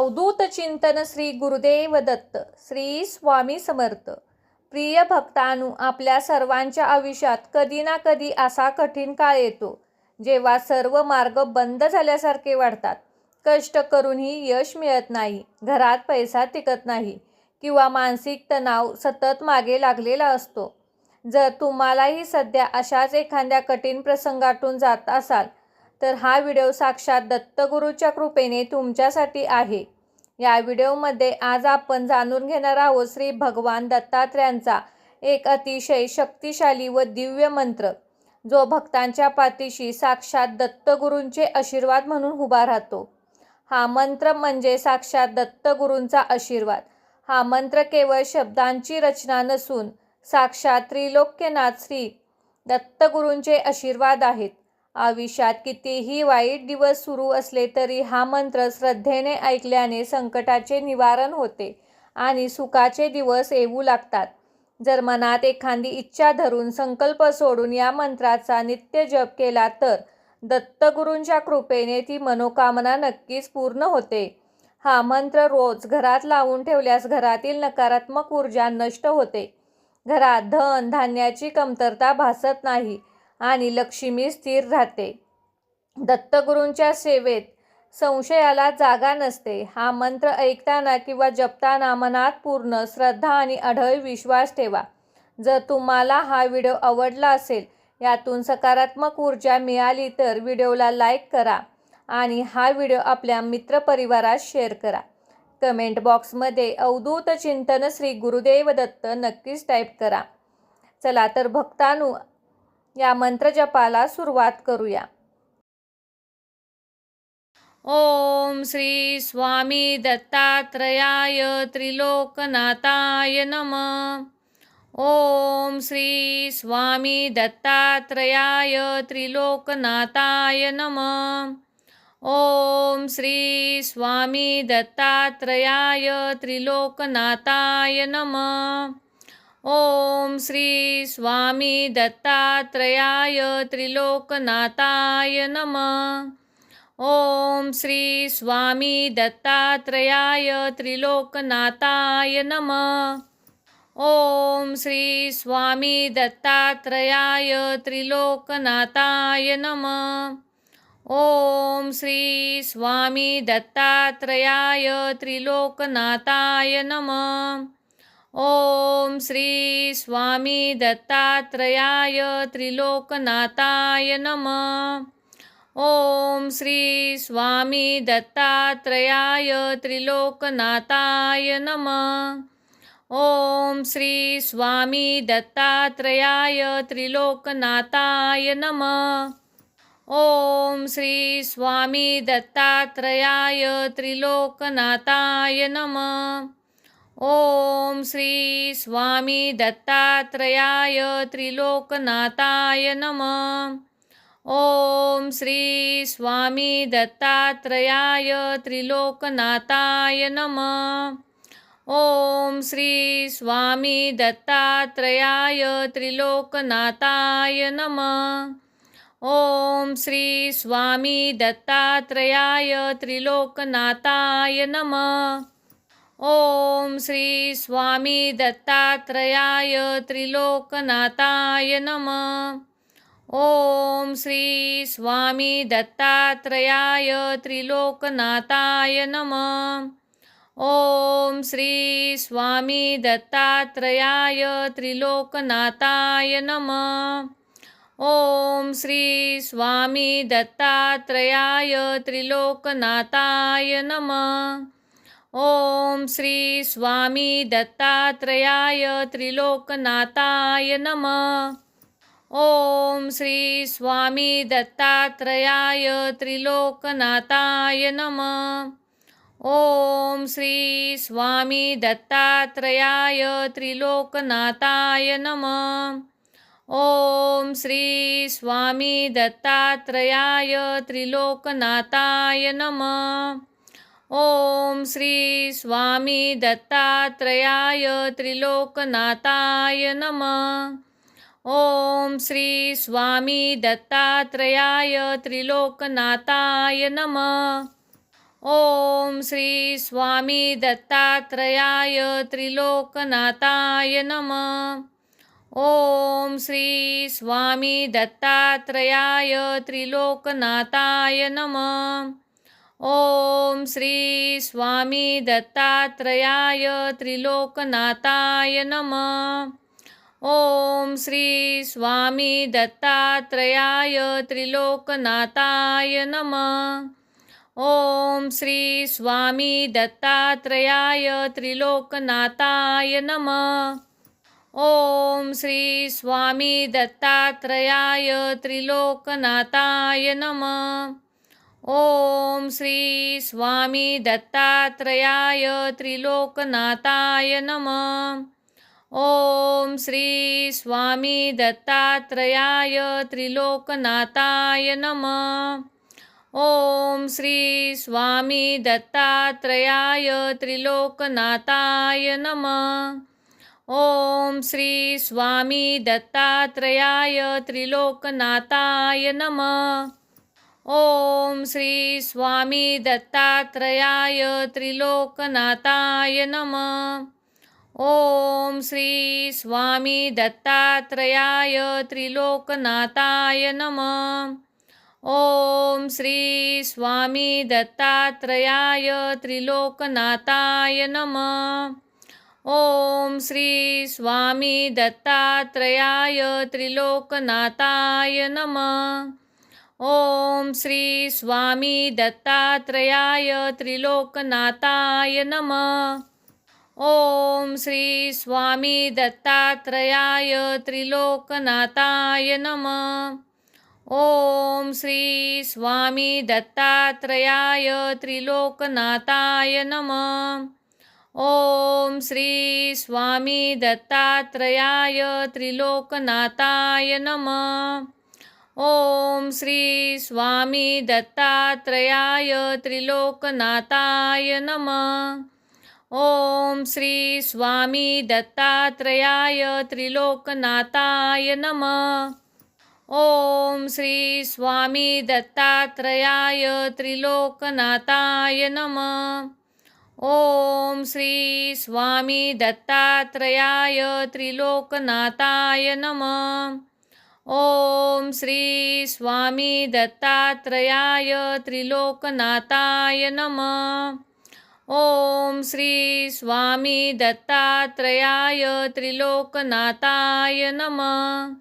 अवधूत चिंतन श्री गुरुदेव दत्त. श्री स्वामी समर्थ. प्रिय भक्तांनो, आपल्या सर्वांच्या आयुष्यात कधी ना कधी असा कठीण काळ येतो जेव्हा सर्व मार्ग बंद झाल्यासारखे वाटतात. कष्ट करूनही यश मिळत नाही, घरात पैसा टिकत नाही किंवा मानसिक तणाव सतत मागे लागलेला असतो. जर तुम्हालाही सध्या अशाच एखाद्या कठीण प्रसंगातून जात असाल तर हा व्हिडिओ साक्षात दत्तगुरूच्या कृपेने तुमच्यासाठी आहे. या व्हिडिओमध्ये आज आपण जाणून घेणार आहोत श्री भगवान दत्तात्रेयांचा एक अतिशय शक्तिशाली व दिव्य मंत्र, जो भक्तांच्या पाठीशी साक्षात दत्तगुरूंचे आशीर्वाद म्हणून उभा राहतो. हा मंत्र म्हणजे साक्षात दत्तगुरूंचा आशीर्वाद. हा मंत्र केवळ शब्दांची रचना नसून साक्षात त्रिलोक्यनाथ श्री दत्तगुरूंचे आशीर्वाद आहेत. आयुष्यात कितीही वाईट दिवस सुरू असले तरी हा मंत्र श्रद्धेने ऐकल्याने संकटाचे निवारण होते आणि सुखाचे दिवस येऊ लागतात. जर मनात एखादी इच्छा धरून संकल्प सोडून या मंत्राचा नित्य जप केला तर दत्तगुरूंच्या कृपेने ती मनोकामना नक्कीच पूर्ण होते. हा मंत्र रोज घरात लावून ठेवल्यास घरातील नकारात्मक ऊर्जा नष्ट होते, घरात धन धान्याची कमतरता भासत नाही आणि लक्ष्मी स्थिर राहते. दत्तगुरूंच्या सेवेत संशयाला जागा नसते. हा मंत्र ऐकताना किंवा जपताना मनात पूर्ण श्रद्धा आणि अढळ विश्वास ठेवा. जर तुम्हाला हा व्हिडिओ आवडला असेल, यातून सकारात्मक ऊर्जा मिळाली तर व्हिडिओला लाईक करा आणि हा व्हिडिओ आपल्या मित्रपरिवारात शेअर करा. कमेंट बॉक्समध्ये अवधूत चिंतन श्री गुरुदेव दत्त नक्कीच टाईप करा. चला तर भक्तांनो, या मंत्रजपाला सुरुवात करूया. ओम श्री स्वामी दत्तात्रेयाय त्रिलोकनाथाय नमः. ओम श्री स्वामी दत्तात्रेयाय त्रिलोकनाथाय नमः. ओम श्री स्वामी दत्तात्रेयाय त्रिलोकनाथाय नमः. ओम श्री स्वामी दत्तात्रेयाय त्रिलोकनाथाय नमः. ओम श्री स्वामी दत्तात्रेयाय त्रिलोकनाथाय नमः. ओम श्री स्वामी दत्तात्रेयाय त्रिलोकनाथाय नमः. ओम श्री स्वामी दत्तात्रेयाय त्रिलोकनाथाय नमः. ओम श्री स्वामी दत्तात्रेयाय त्रिलोकनाथाय नमः. ओम श्री स्वामी दत्तात्रेयाय त्रिलोकनाथाय नमः. ओम श्री स्वामी दत्तात्रेयाय त्रिलोकनाथाय नमः. ओम श्री स्वामी दत्तात्रेयाय त्रिलोकनाथाय नमः. ओम श्री स्वामी दत्तात्रेयाय त्रिलोकनाथाय नमः. ओम श्री स्वामी दत्तात्रेयाय त्रिलोकनाथाय नमः. ओम श्री स्वामी दत्तात्रेयाय त्रिलोकनाथाय नमः. ओम श्री स्वामी दत्तात्रेयाय त्रिलोकनाथाय नमः. ओम श्री स्वामी दत्तात्रेयाय त्रिलोकनाथाय नमः. ओम श्री स्वामी दत्तात्रेयाय त्रिलोकनाथाय नमः. ओम श्री स्वामी दत्तात्रेयाय त्रिलोकनाथाय नमः. ओम श्री स्वामी दत्तात्रेयाय त्रिलोकनाथाय नमः. ओम श्री स्वामी दत्तात्रेयाय त्रिलोकनाथाय नमः. ओम श्री स्वामी दत्तात्रेयाय त्रिलोकनाथाय नमः. ओम श्री स्वामी दत्तात्रेयाय त्रिलोकनाथाय नमः. ओम श्री स्वामी दत्तात्रेयाय त्रिलोकनाथाय नमः. ओम श्री स्वामी दत्तात्रेयाय त्रिलोकनाथाय नमः. ओम श्री स्वामी दत्तात्रेयाय त्रिलोकनाथाय नमः. ओम श्री स्वामी दत्तात्रयाय त्रिलोकनाथाय नमः। ओम श्री स्वामी दत्तात्रयाय त्रिलोकनाथाय नमः। ओम श्री स्वामी दत्तात्रयाय त्रिलोकनाथाय नमः। ओम श्री स्वामी दत्तात्रयाय त्रिलोकनाथाय नमः। ओम श्री स्वामी दत्तात्रयाय त्रिलोकनाथाय नमः। ओम श्री स्वामी दत्तात्रयाय त्रिलोकनाथाय नमः। ओम श्री स्वामी दत्तात्रयाय त्रिलोकनाथाय नमः। ओम श्री स्वामी दत्तात्रयाय त्रिलोकनाथाय नमः। ओम श्री स्वामी दत्तात्रयाय त्रिलोकनाथाय नमः। ओम श्री स्वामी दत्तात्रयाय त्रिलोकनाथाय नमः। ओम श्री स्वामी दत्तात्रयाय त्रिलोकनाथाय नमः। ओम श्री स्वामी दत्तात्रयाय त्रिलोकनाथाय नमः। ओम श्री स्वामी दत्तात्रयाय त्रिलोकनाथाय नमः। ओम श्री स्वामी दत्तात्रयाय त्रिलोकनाथाय नमः। ओम श्री स्वामी दत्तात्रयाय त्रिलोकनाथाय नमः। ओम श्री स्वामी दत्तात्रयाय त्रिलोकनाथाय नमः। ओम श्री स्वामी दत्तात्रयाय त्रिलोकनाथाय नमः। ओम श्री स्वामी दत्तात्रयाय त्रिलोकनाथाय नमः। ओम श्री स्वामी दत्तात्रयाय त्रिलोकनाथाय नमः। ओम श्री स्वामी दत्तात्रयाय त्रिलोकनाथाय नमः। ओम श्री स्वामी दत्तात्रयाय त्रिलोकनाथाय नमः। ओम श्री स्वामी दत्तात्रयाय त्रिलोकनाथाय नमः। ओम श्री स्वामी दत्तात्रयाय त्रिलोकनाथाय नमः। ओम श्री स्वामी दत्तात्रयाय त्रिलोकनाथाय नमः।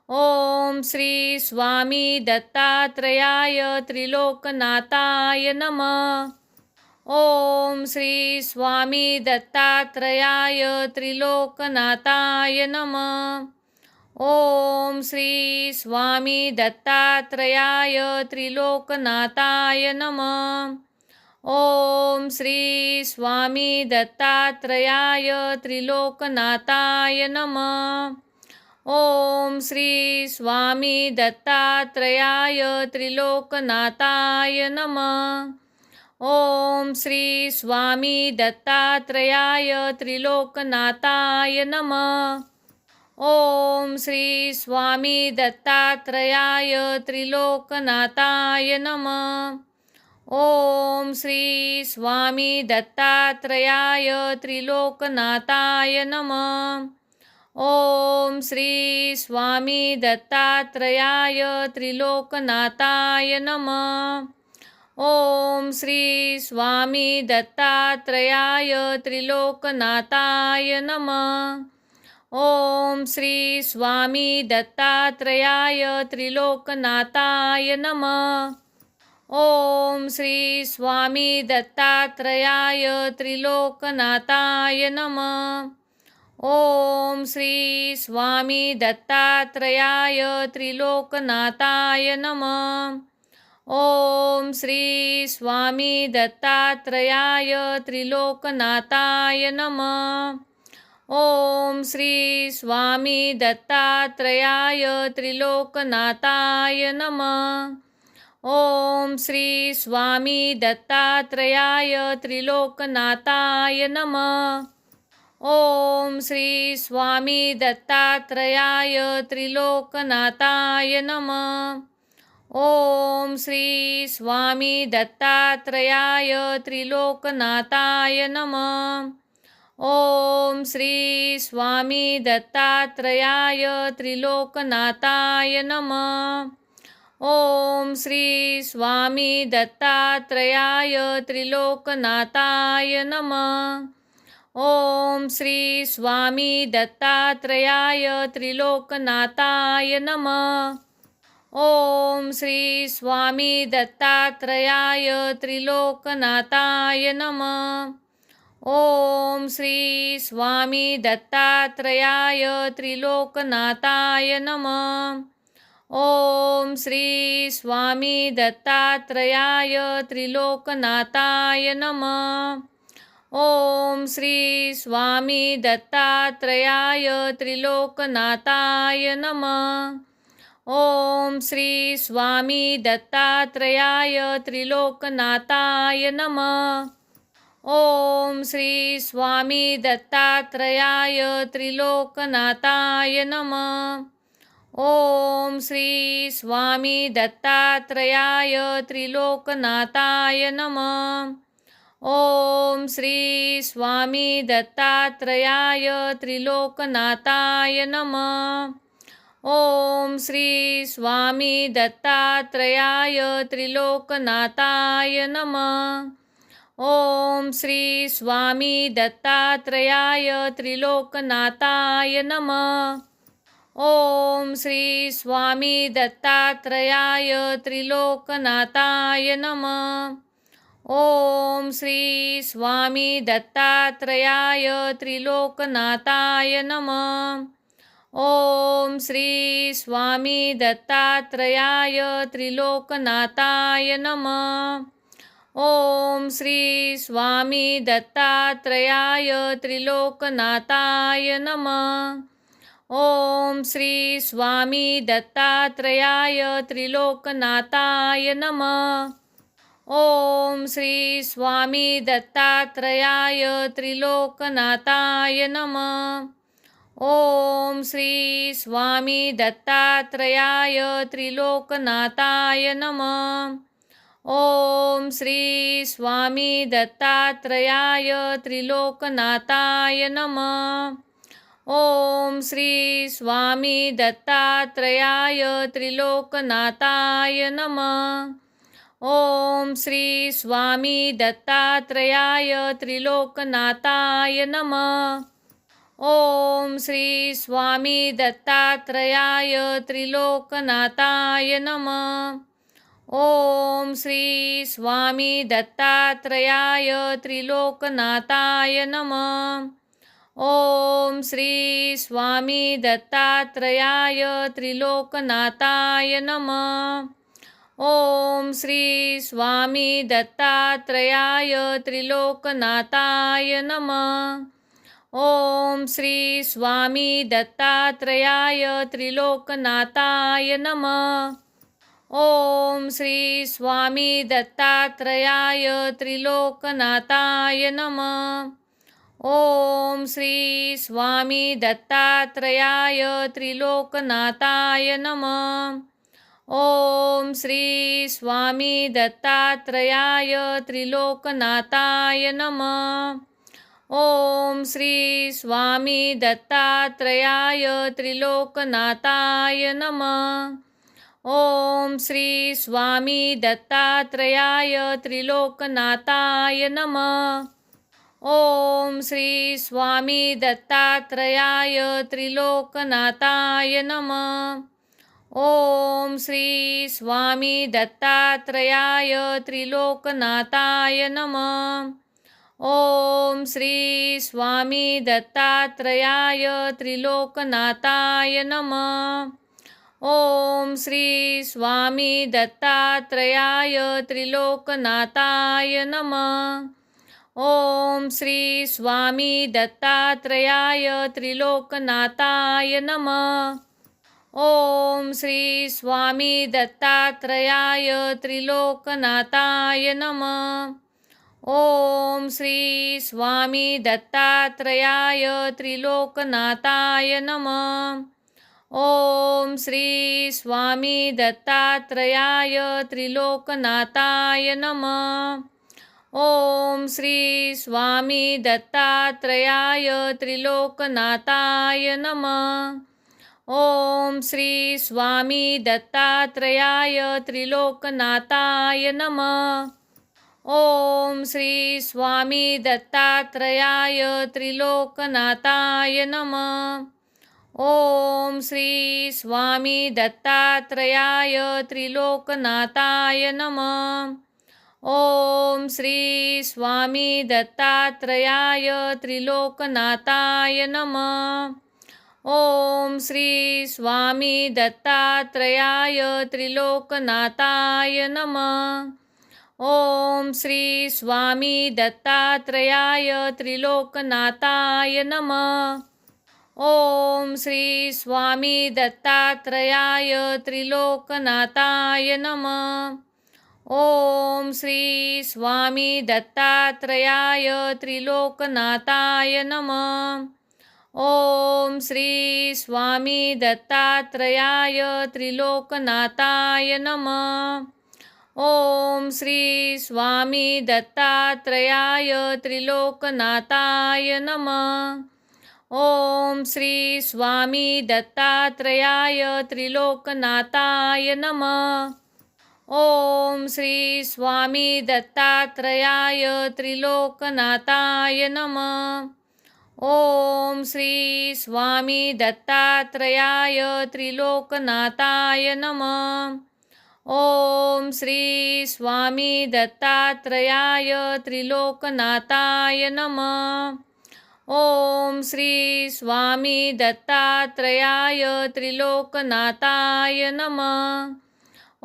ओम श्री स्वामी दत्तात्रयाय त्रिलोकनाथाय नमः। ओम श्री स्वामी दत्तात्रयाय त्रिलोकनाथाय नमः। ओम श्री स्वामी दत्तात्रयाय त्रिलोकनाथाय नमः। ओम श्री स्वामी दत्तात्रयाय त्रिलोकनाथाय नमः। ओम श्री स्वामी दत्तात्रयाय त्रिलोकनाथाय नमः। ओम श्री स्वामी दत्तात्रयाय त्रिलोकनाथाय नमः। ओम श्री स्वामी दत्तात्रयाय त्रिलोकनाथाय नमः। ओम श्री स्वामी दत्तात्रयाय त्रिलोकनाथाय नमः। ओम श्री स्वामी दत्तात्रयाय त्रिलोकनाथाय नमः। ओम श्री स्वामी दत्तात्रयाय त्रिलोकनाथाय नमः। ओम श्री स्वामी दत्तात्रयाय त्रिलोकनाथाय नमः। ओम श्री स्वामी दत्तात्रयाय त्रिलोकनाथाय नमः। ओम श्री स्वामी दत्तात्रयाय त्रिलोकनाथाय नमः। ओम श्री स्वामी दत्तात्रयाय त्रिलोकनाथाय नमः। ओम श्री स्वामी दत्तात्रयाय त्रिलोकनाथाय नमः। ओम श्री स्वामी दत्तात्रयाय त्रिलोकनाथाय नमः। ओम श्री स्वामी दत्तात्रयाय त्रिलोकनाथाय नमः। ओम श्री स्वामी दत्तात्रेयाय त्रिलोकनाथाय नमः। ओम श्री स्वामी दत्तात्रेयाय त्रिलोकनाथाय नमः। ओम श्री स्वामी दत्तात्रेयाय त्रिलोकनाथाय नमः। ओम श्री स्वामी दत्तात्रेयाय त्रिलोकनाथाय नमः। ओम श्री स्वामी दत्तात्रेयाय त्रिलोकनाथाय नमः। ओम श्री स्वामी दत्तात्रेयाय त्रिलोकनाथाय नमः। ओम श्री स्वामी दत्तात्रेयाय त्रिलोकनाथाय नमः। ओम श्री स्वामी दत्तात्रेयाय त्रिलोकनाथाय नमः। ओम श्री स्वामी दत्तात्रेयाय त्रिलोकनाथाय नमः। ओम श्री स्वामी दत्तात्रेयाय त्रिलोकनाथाय नमः। ओम श्री स्वामी दत्तात्रेयाय त्रिलोकनाथाय नमः। ओम श्री स्वामी दत्तात्रेयाय त्रिलोकनाथाय नमः। ओम श्री स्वामी दत्तात्रेयाय त्रिलोकनाथाय नमः। ओम श्री स्वामी दत्तात्रेयाय त्रिलोकनाथाय नमः। ओम श्री स्वामी दत्तात्रेयाय त्रिलोकनाथाय नमः। ओम श्री स्वामी दत्तात्रेयाय त्रिलोकनाथाय नमः। ओम श्री स्वामी दत्तात्रेयाय त्रिलोकनाथाय नमः। ओम श्री स्वामी दत्तात्रेयाय त्रिलोकनाथाय नमः। ओम श्री स्वामी दत्तात्रेयाय त्रिलोकनाथाय नमः। ओम श्री स्वामी दत्तात्रेयाय त्रिलोकनाथाय नमः। ओम श्री स्वामी दत्तात्रेयाय त्रिलोकनाथाय नमः। ओम श्री स्वामी दत्तात्रेयाय त्रिलोकनाथाय नमः। ओम श्री स्वामी दत्तात्रेयाय त्रिलोकनाथाय नमः। ओम श्री स्वामी दत्तात्रेयाय त्रिलोकनाथाय नमः। ओम श्री स्वामी दत्तात्रेयाय त्रिलोकनाथाय नमः। ओम श्री स्वामी दत्तात्रेयाय त्रिलोकनाथाय नमः। ओम श्री स्वामी दत्तात्रेयाय त्रिलोकनाथाय नमः। ओम श्री स्वामी दत्तात्रेयाय त्रिलोकनाथाय नमः। ओम श्री स्वामी दत्तात्रेयाय त्रिलोकनाथाय नमः। ओम श्री स्वामी दत्तात्रेयाय त्रिलोकनाथाय नमः। ओम श्री स्वामी दत्तात्रेयाय त्रिलोकनाथाय नमः। ओम श्री स्वामी दत्तात्रेयाय त्रिलोकनाथाय नमः। ओम श्री स्वामी दत्तात्रेयाय त्रिलोकनाथाय नमः। ओम श्री स्वामी दत्तात्रेयाय त्रिलोकनाथाय नमः। ओम श्री स्वामी दत्तात्रेयाय त्रिलोकनाथाय नमः। ओम श्री स्वामी दत्तात्रेयाय त्रिलोकनाथाय नमः। ओम श्री स्वामी दत्तात्रेयाय त्रिलोकनाथाय नमः। ओम श्री स्वामी दत्तात्रेयाय त्रिलोकनाथाय नमः। ओम श्री स्वामी दत्तात्रेयाय त्रिलोकनाथाय नमः। ओम श्री स्वामी दत्तात्रेयाय त्रिलोकनाथाय नमः। ओम श्री स्वामी दत्तात्रेयाय त्रिलोकनाथाय नमः। ओम श्री स्वामी दत्तात्रेयाय त्रिलोकनाथाय नमः। ओम श्री स्वामी दत्तात्रेयाय त्रिलोकनाथाय नमः। ओम श्री स्वामी दत्तात्रेयाय त्रिलोकनाथाय नमः। ओम श्री स्वामी दत्तात्रेयाय त्रिलोकनाथाय नमः। ओम श्री स्वामी दत्तात्रेयाय त्रिलोकनाथाय नमः। ओम श्री स्वामी दत्तात्रेयाय त्रिलोकनाथाय नमः। ओम श्री स्वामी दत्तात्रेयाय त्रिलोकनाथाय नमः। ओम श्री स्वामी दत्तात्रेयाय त्रिलोकनाथाय नमः। ओम श्री स्वामी दत्तात्रेयाय त्रिलोकनाथाय नमः। ओम श्री स्वामी दत्तात्रेयाय त्रिलोकनाथाय नमः। ओम श्री स्वामी दत्तात्रेयाय त्रिलोकनाथाय नमः। ओम श्री स्वामी दत्तात्रेयाय त्रिलोकनाथाय नमः। ओम श्री स्वामी दत्तात्रेयाय त्रिलोकनाथाय नमः। ओम श्री स्वामी दत्तात्रेयाय त्रिलोकनाथाय नमः। ओम श्री स्वामी दत्तात्रेयाय त्रिलोकनाथाय नमः। ओम श्री स्वामी दत्तात्रेयाय त्रिलोकनाथाय नमः। ओम श्री स्वामी दत्तात्रेयाय त्रिलोकनाथाय नमः।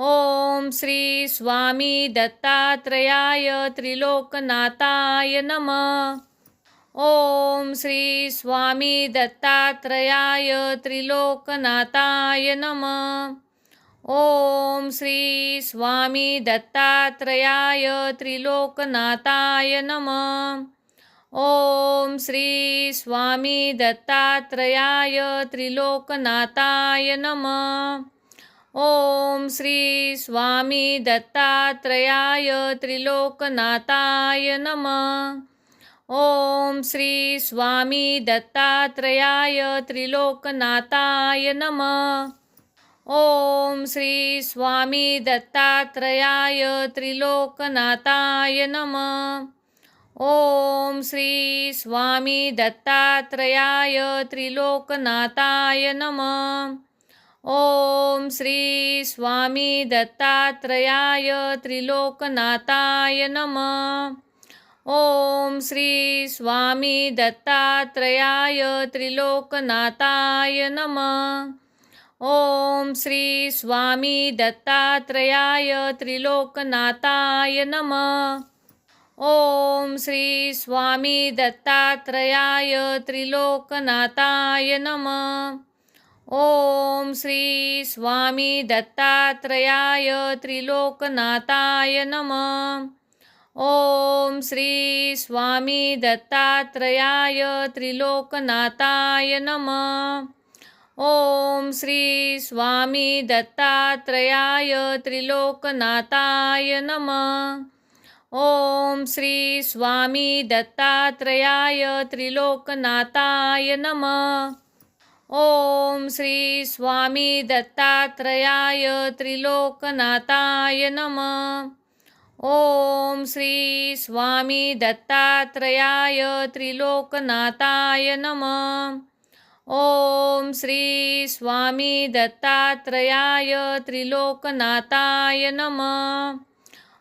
ओम श्री स्वामी दत्तात्रेयाय त्रिलोकनाथाय नमः। ओम श्री स्वामी दत्तात्रेयाय त्रिलोकनाथाय नमः। ओम श्री स्वामी दत्तात्रेयाय त्रिलोकनाथाय नमः। ओम श्री स्वामी दत्तात्रेयाय त्रिलोकनाथाय नमः। ओम श्री स्वामी दत्तात्रेयाय त्रिलोकनाथाय नमः। ओम श्री स्वामी दत्तात्रेयाय त्रिलोकनाथाय नमः। ओम श्री स्वामी दत्तात्रेयाय त्रिलोकनाथाय नमः। ओम श्री स्वामी दत्तात्रेयाय त्रिलोकनाथाय नमः। ओम श्री स्वामी दत्तात्रेयाय त्रिलोकनाथाय नमः। ओम श्री स्वामी दत्तात्रेयाय त्रिलोकनाथाय नमः। ओम श्री स्वामी दत्तात्रेयाय त्रिलोकनाथाय नमः। ओम श्री स्वामी दत्तात्रेयाय त्रिलोकनाथाय नमः। ओम श्री स्वामी दत्तात्रेयाय त्रिलोकनाथाय नमः। ओम श्री स्वामी दत्तात्रेयाय त्रिलोकनाथाय नमः। ओम श्री स्वामी दत्तात्रेयाय त्रिलोकनाथाय नमः। ओम श्री स्वामी दत्तात्रेयाय त्रिलोकनाथाय नमः। ओम श्री स्वामी दत्तात्रेयाय त्रिलोकनाथाय नमः। ओम श्री स्वामी दत्तात्रेयाय त्रिलोकनाथाय नमः। ओम श्री स्वामी दत्तात्रेयाय त्रिलोकनाथाय नमः।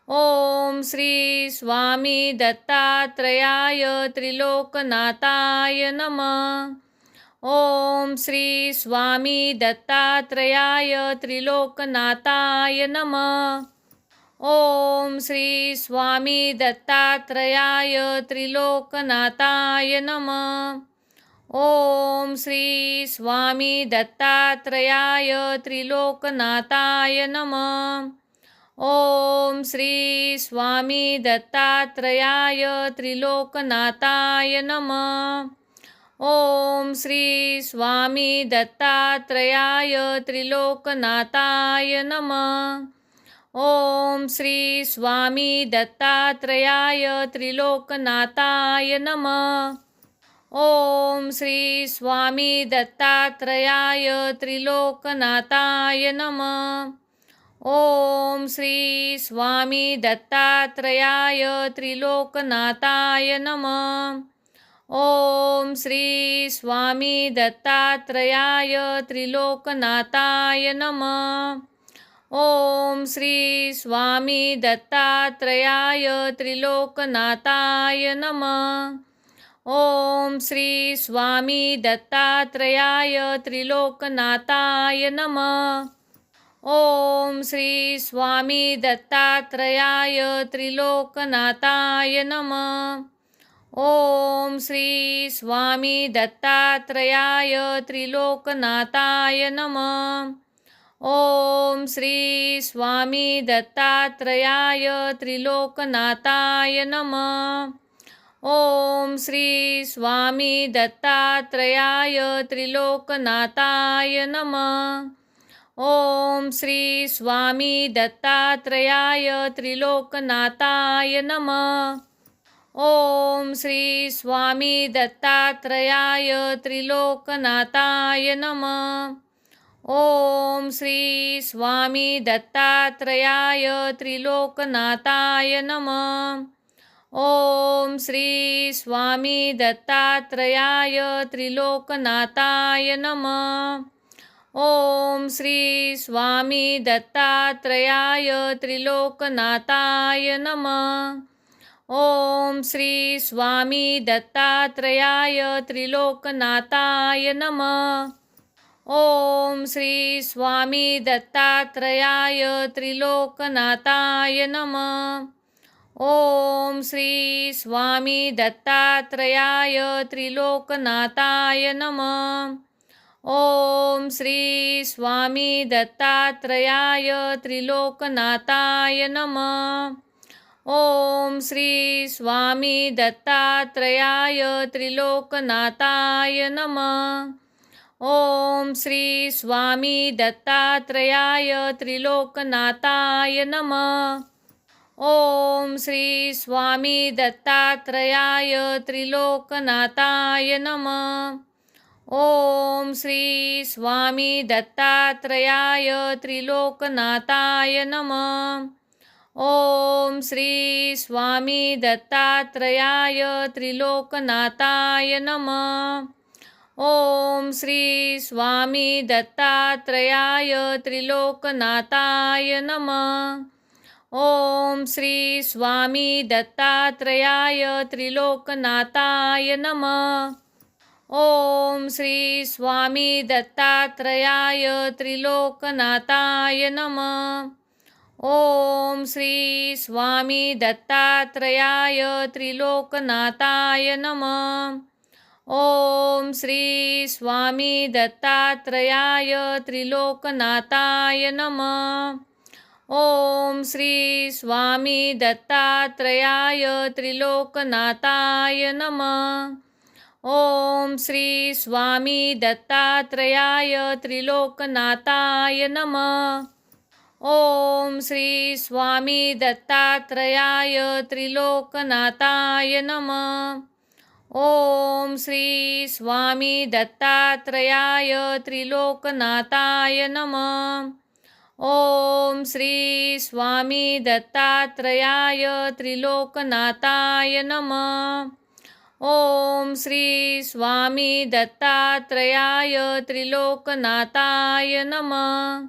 ओम श्री स्वामी दत्तात्रेयाय त्रिलोकनाथाय नमः। ओम श्री स्वामी दत्तात्रेयाय त्रिलोकनाथाय नमः। ओम श्री स्वामी दत्तात्रेयाय त्रिलोकनाथाय नमः। ओम श्री स्वामी दत्तात्रेयाय त्रिलोकनाथाय नमः। ओम श्री स्वामी दत्तात्रेयाय त्रिलोकनाथाय नमः। ओम श्री स्वामी दत्तात्रेयाय त्रिलोकनाथाय नमः। ओम श्री स्वामी दत्तात्रेयाय त्रिलोकनाथाय नमः। ओम श्री स्वामी दत्तात्रेयाय त्रिलोकनाथाय नमः। ओम श्री स्वामी दत्तात्रेयाय त्रिलोकनाथाय नमः। ओम श्री स्वामी दत्तात्रेयाय त्रिलोकनाथाय नमः। ओम श्री स्वामी दत्तात्रेयाय त्रिलोकनाथाय नमः। ओम श्री स्वामी दत्तात्रेयाय त्रिलोकनाथाय नमः। ओम श्री स्वामी दत्तात्रेयाय त्रिलोकनाथाय नमः। ओम श्री स्वामी दत्तात्रेयाय त्रिलोकनाथाय नमः। ओम श्री स्वामी दत्तात्रेयाय त्रिलोकनाथाय नमः। ओम श्री स्वामी दत्तात्रेयाय त्रिलोकनाथाय नमः। ओम श्री स्वामी दत्तात्रेयाय त्रिलोकनाथाय नमः। ओम श्री स्वामी दत्तात्रेयाय त्रिलोकनाथाय नमः। ओम श्री स्वामी दत्तात्रेयाय त्रिलोकनाथाय नमः। ओम श्री स्वामी दत्तात्रेयाय त्रिलोकनाथाय नमः। ओम श्री स्वामी दत्तात्रेयाय त्रिलोकनाथाय नमः। ओम श्री स्वामी दत्तात्रेयाय त्रिलोकनाथाय नमः। ओम श्री स्वामी दत्तात्रेयाय त्रिलोकनाथाय नमः। ओम श्री स्वामी दत्तात्रेयाय त्रिलोकनाथाय नमः। ओम श्री स्वामी दत्तात्रेयाय त्रिलोकनाथाय नमः। ओम श्री स्वामी दत्तात्रेयाय त्रिलोकनाथाय नमः। ओम श्री स्वामी दत्तात्रेयाय त्रिलोकनाथाय नमः। ओम श्री स्वामी दत्तात्रेयाय त्रिलोकनाथाय नमः। ओम श्री स्वामी दत्तात्रेयाय त्रिलोकनाथाय नमः। ओम श्री स्वामी दत्तात्रेयाय त्रिलोकनाथाय नमः। ओम श्री स्वामी दत्तात्रेयाय त्रिलोकनाथाय नमः। ओम श्री स्वामी दत्तात्रेयाय त्रिलोकनाथाय नमः। ओम श्री स्वामी दत्तात्रेयाय त्रिलोकनाथाय नमः। ओम श्री स्वामी दत्तात्रेयाय त्रिलोकनाथाय नमः। ओम श्री स्वामी दत्तात्रेयाय त्रिलोकनाथाय नमः। ओम श्री स्वामी दत्तात्रेयाय त्रिलोकनाथाय नमः। ओम श्री स्वामी दत्तात्रेयाय त्रिलोकनाथाय नमः। ओम श्री स्वामी दत्तात्रेयाय त्रिलोकनाथाय नमः। ओम श्री स्वामी दत्तात्रेयाय त्रिलोकनाथाय नमः। ओम श्री स्वामी दत्तात्रेयाय त्रिलोकनाथाय नमः। ओम श्री स्वामी दत्तात्रेयाय त्रिलोकनाथाय नमः।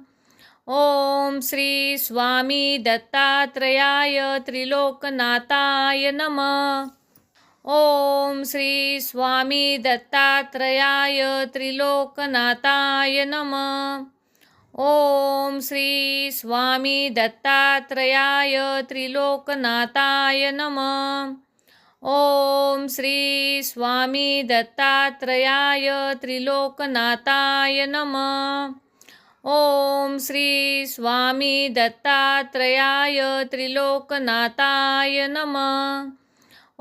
ओम श्री स्वामी दत्तात्रेयाय त्रिलोकनाथाय नमः। ओम श्री स्वामी दत्तात्रेयाय त्रिलोकनाथाय नमः। ओम श्री स्वामी दत्तात्रेयाय त्रिलोकनाथाय नमः। ओम श्री स्वामी दत्तात्रेयाय त्रिलोकनाथाय नमः। ओम श्री स्वामी दत्तात्रेयाय त्रिलोकनाथाय नमः।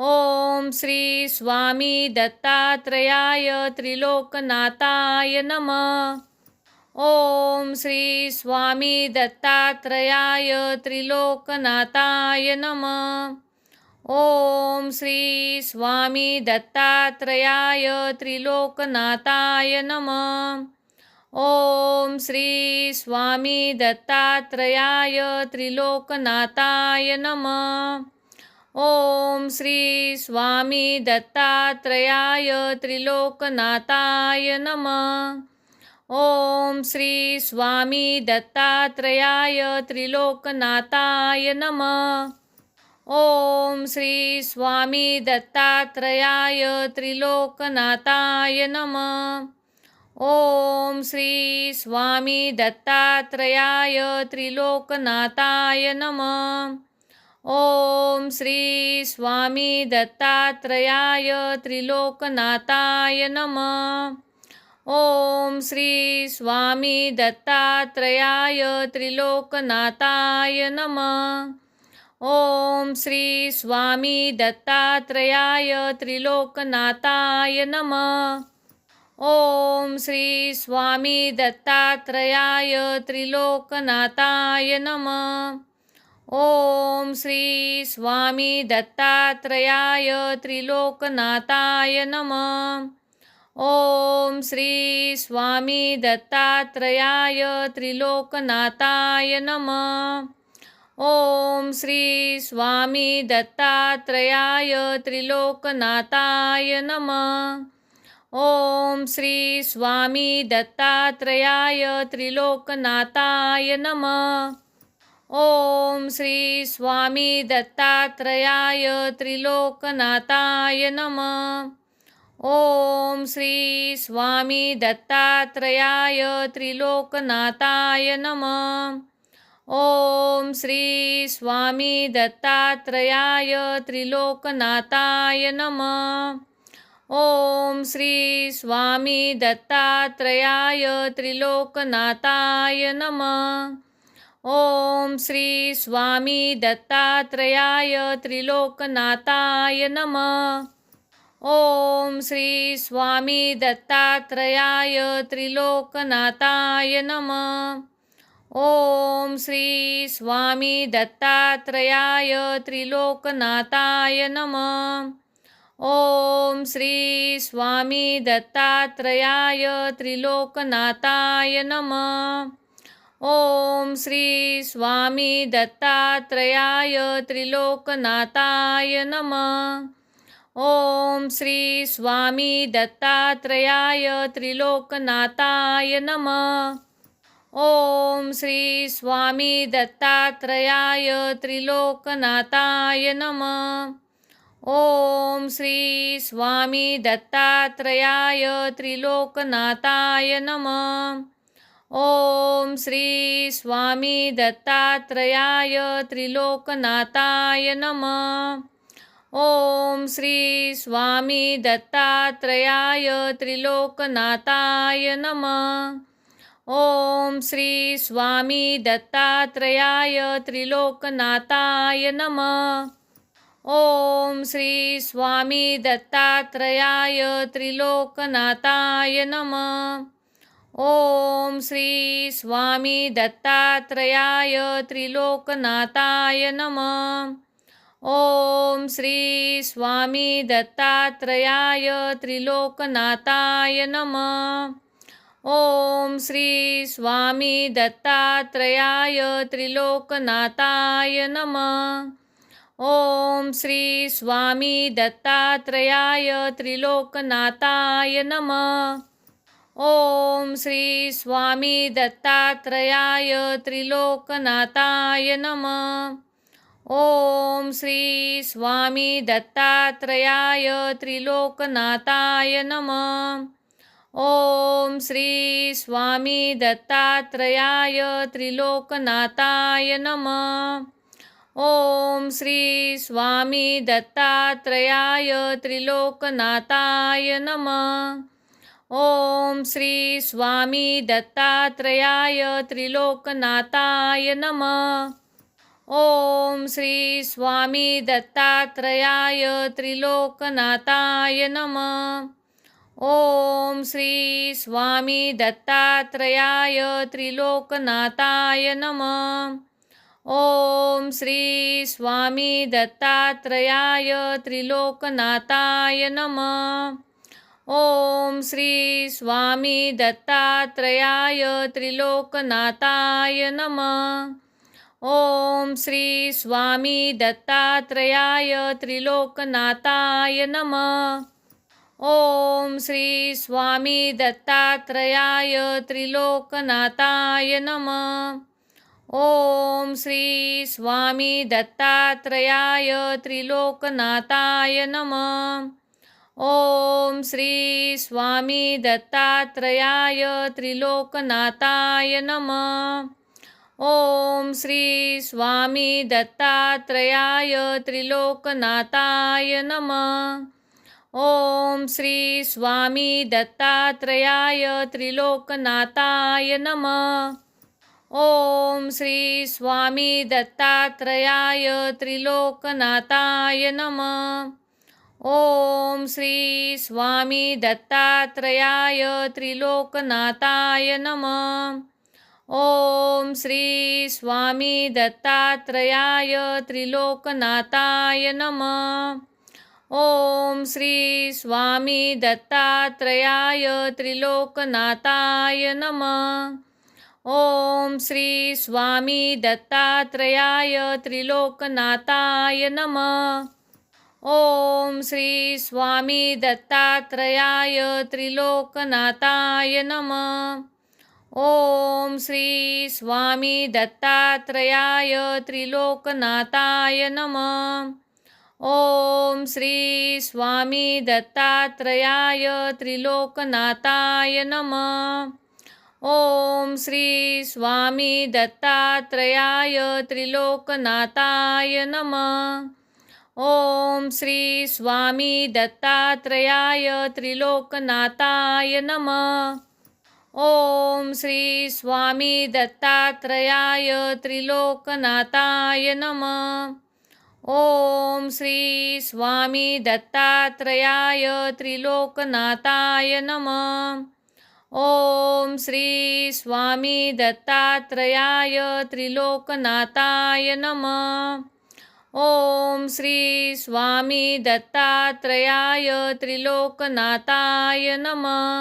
ओम श्री स्वामी दत्तात्रेयाय त्रिलोकनाथाय नमः। ओम श्री स्वामी दत्तात्रेयाय त्रिलोकनाथाय नमः। ओम श्री स्वामी दत्तात्रेयाय त्रिलोकनाथाय नमः। ओम श्री स्वामी दत्तात्रेयाय त्रिलोकनाथाय नमः। ओम श्री स्वामी दत्तात्रेयाय त्रिलोकनाथाय नमः। ओम श्री स्वामी दत्तात्रेयाय त्रिलोकनाथाय नमः। ओम श्री स्वामी दत्तात्रेयाय त्रिलोकनाथाय नमः। ओम श्री स्वामी दत्तात्रेयाय त्रिलोकनाथाय नमः। ओम श्री स्वामी दत्तात्रेयाय त्रिलोकनाथाय नमः। ओम श्री स्वामी दत्तात्रेयाय त्रिलोकनाथाय नमः। ओम श्री स्वामी दत्तात्रेयाय त्रिलोकनाथाय नमः। ओम श्री स्वामी दत्तात्रेयाय त्रिलोकनाथाय नमः। ओम श्री स्वामी दत्तात्रेयाय त्रिलोकनाथाय नमः। ओम श्री स्वामी दत्तात्रेयाय त्रिलोकनाथाय नमः। ओम श्री स्वामी दत्तात्रेयाय त्रिलोकनाथाय नमः। ओम श्री स्वामी दत्तात्रेयाय त्रिलोकनाथाय नमः। ओम श्री स्वामी दत्तात्रेयाय त्रिलोकनाथाय नमः। ओम श्री स्वामी दत्तात्रेयाय त्रिलोकनाथाय नमः। ओम श्री स्वामी दत्तात्रेयाय त्रिलोकनाथाय नमः। ओम श्री स्वामी दत्तात्रेयाय त्रिलोकनाथाय नमः। ओम श्री स्वामी दत्तात्रेयाय त्रिलोकनाथाय नमः। ओम श्री स्वामी दत्तात्रेयाय त्रिलोकनाथाय नमः। ओम श्री स्वामी दत्तात्रेयाय त्रिलोकनाथाय नमः। ओम श्री स्वामी दत्तात्रेयाय त्रिलोकनाथाय नमः। ओम श्री स्वामी दत्तात्रेयाय त्रिलोकनाथाय नमः। ओम श्री स्वामी दत्तात्रेयाय त्रिलोकनाथाय नमः। ओम श्री स्वामी दत्तात्रेयाय त्रिलोकनाथाय नमः। ओम श्री स्वामी दत्तात्रेयाय त्रिलोकनाथाय नमः। ओम श्री स्वामी दत्तात्रेयाय त्रिलोकनाथाय नमः। ओम श्री स्वामी दत्तात्रेयाय त्रिलोकनाथाय नमः। ओम श्री स्वामी दत्तात्रेयाय त्रिलोकनाथाय नमः। ओम श्री स्वामी दत्तात्रेयाय त्रिलोकनाथाय नमः। ओम श्री स्वामी दत्तात्रेयाय त्रिलोकनाथाय नमः। ओम श्री स्वामी दत्तात्रेयाय त्रिलोकनाथाय नमः। ओम श्री स्वामी दत्तात्रेयाय त्रिलोकनाथाय नमः। ओम श्री स्वामी दत्तात्रेयाय त्रिलोकनाथाय नमः। ओम श्री स्वामी दत्तात्रेयाय त्रिलोकनाथाय नमः। ओम श्री स्वामी दत्तात्रेयाय त्रिलोकनाथाय नमः। ओम श्री स्वामी दत्तात्रेयाय त्रिलोकनाथाय नमः। ओम श्री स्वामी दत्तात्रेयाय त्रिलोकनाथाय नमः। ओम श्री स्वामी दत्तात्रेयाय त्रिलोकनाथाय नमः। ओम ओम श्री स्वामी दत्तात्रेयाय त्रिलोकनाथाय नमः। ओम श्री स्वामी दत्तात्रेयाय त्रिलोकनाथाय नमः। ओम श्री स्वामी दत्तात्रेयाय त्रिलोकनाथाय नमः। ओम श्री स्वामी दत्तात्रेयाय त्रिलोकनाथाय नमः। ओम श्री स्वामी दत्तात्रेयाय त्रिलोकनाथाय नमः। ओम श्री स्वामी दत्तात्रेयाय त्रिलोकनाथाय नमः। ओम श्री स्वामी दत्तात्रेयाय त्रिलोकनाथाय नमः। ओम श्री स्वामी दत्तात्रेयाय त्रिलोकनाथाय नमः। ओम श्री स्वामी दत्तात्रेयाय त्रिलोकनाथाय नमः। ओम श्री स्वामी दत्तात्रेयाय त्रिलोकनाथाय नमः। ओम श्री स्वामी दत्तात्रेयाय त्रिलोकनाथाय नमः। ओम श्री स्वामी दत्तात्रेयाय त्रिलोकनाथाय नमः। ओम श्री स्वामी दत्तात्रेयाय त्रिलोकनाथाय नमः। ओम श्री स्वामी दत्तात्रेयाय त्रिलोकनाथाय नमः। ओम श्री स्वामी दत्तात्रेयाय त्रिलोकनाथाय नमः। ओम श्री स्वामी दत्तात्रेयाय त्रिलोकनाथाय नमः। ओम श्री स्वामी दत्तात्रेयाय त्रिलोकनाथाय नमः। ओम श्री स्वामी दत्तात्रेयाय त्रिलोकनाथाय नमः। ओम श्री स्वामी दत्तात्रेयाय त्रिलोकनाथाय नमः। ओम श्री स्वामी दत्तात्रेयाय त्रिलोकनाथाय नमः। ओम श्री स्वामी दत्तात्रेयाय त्रिलोकनाथाय नमः। ओम श्री स्वामी दत्तात्रेयाय त्रिलोकनाथाय नमः। ओम श्री स्वामी दत्तात्रेयाय त्रिलोकनाथाय नमः। ओम श्री स्वामी दत्तात्रेयाय त्रिलोकनाथाय नमः।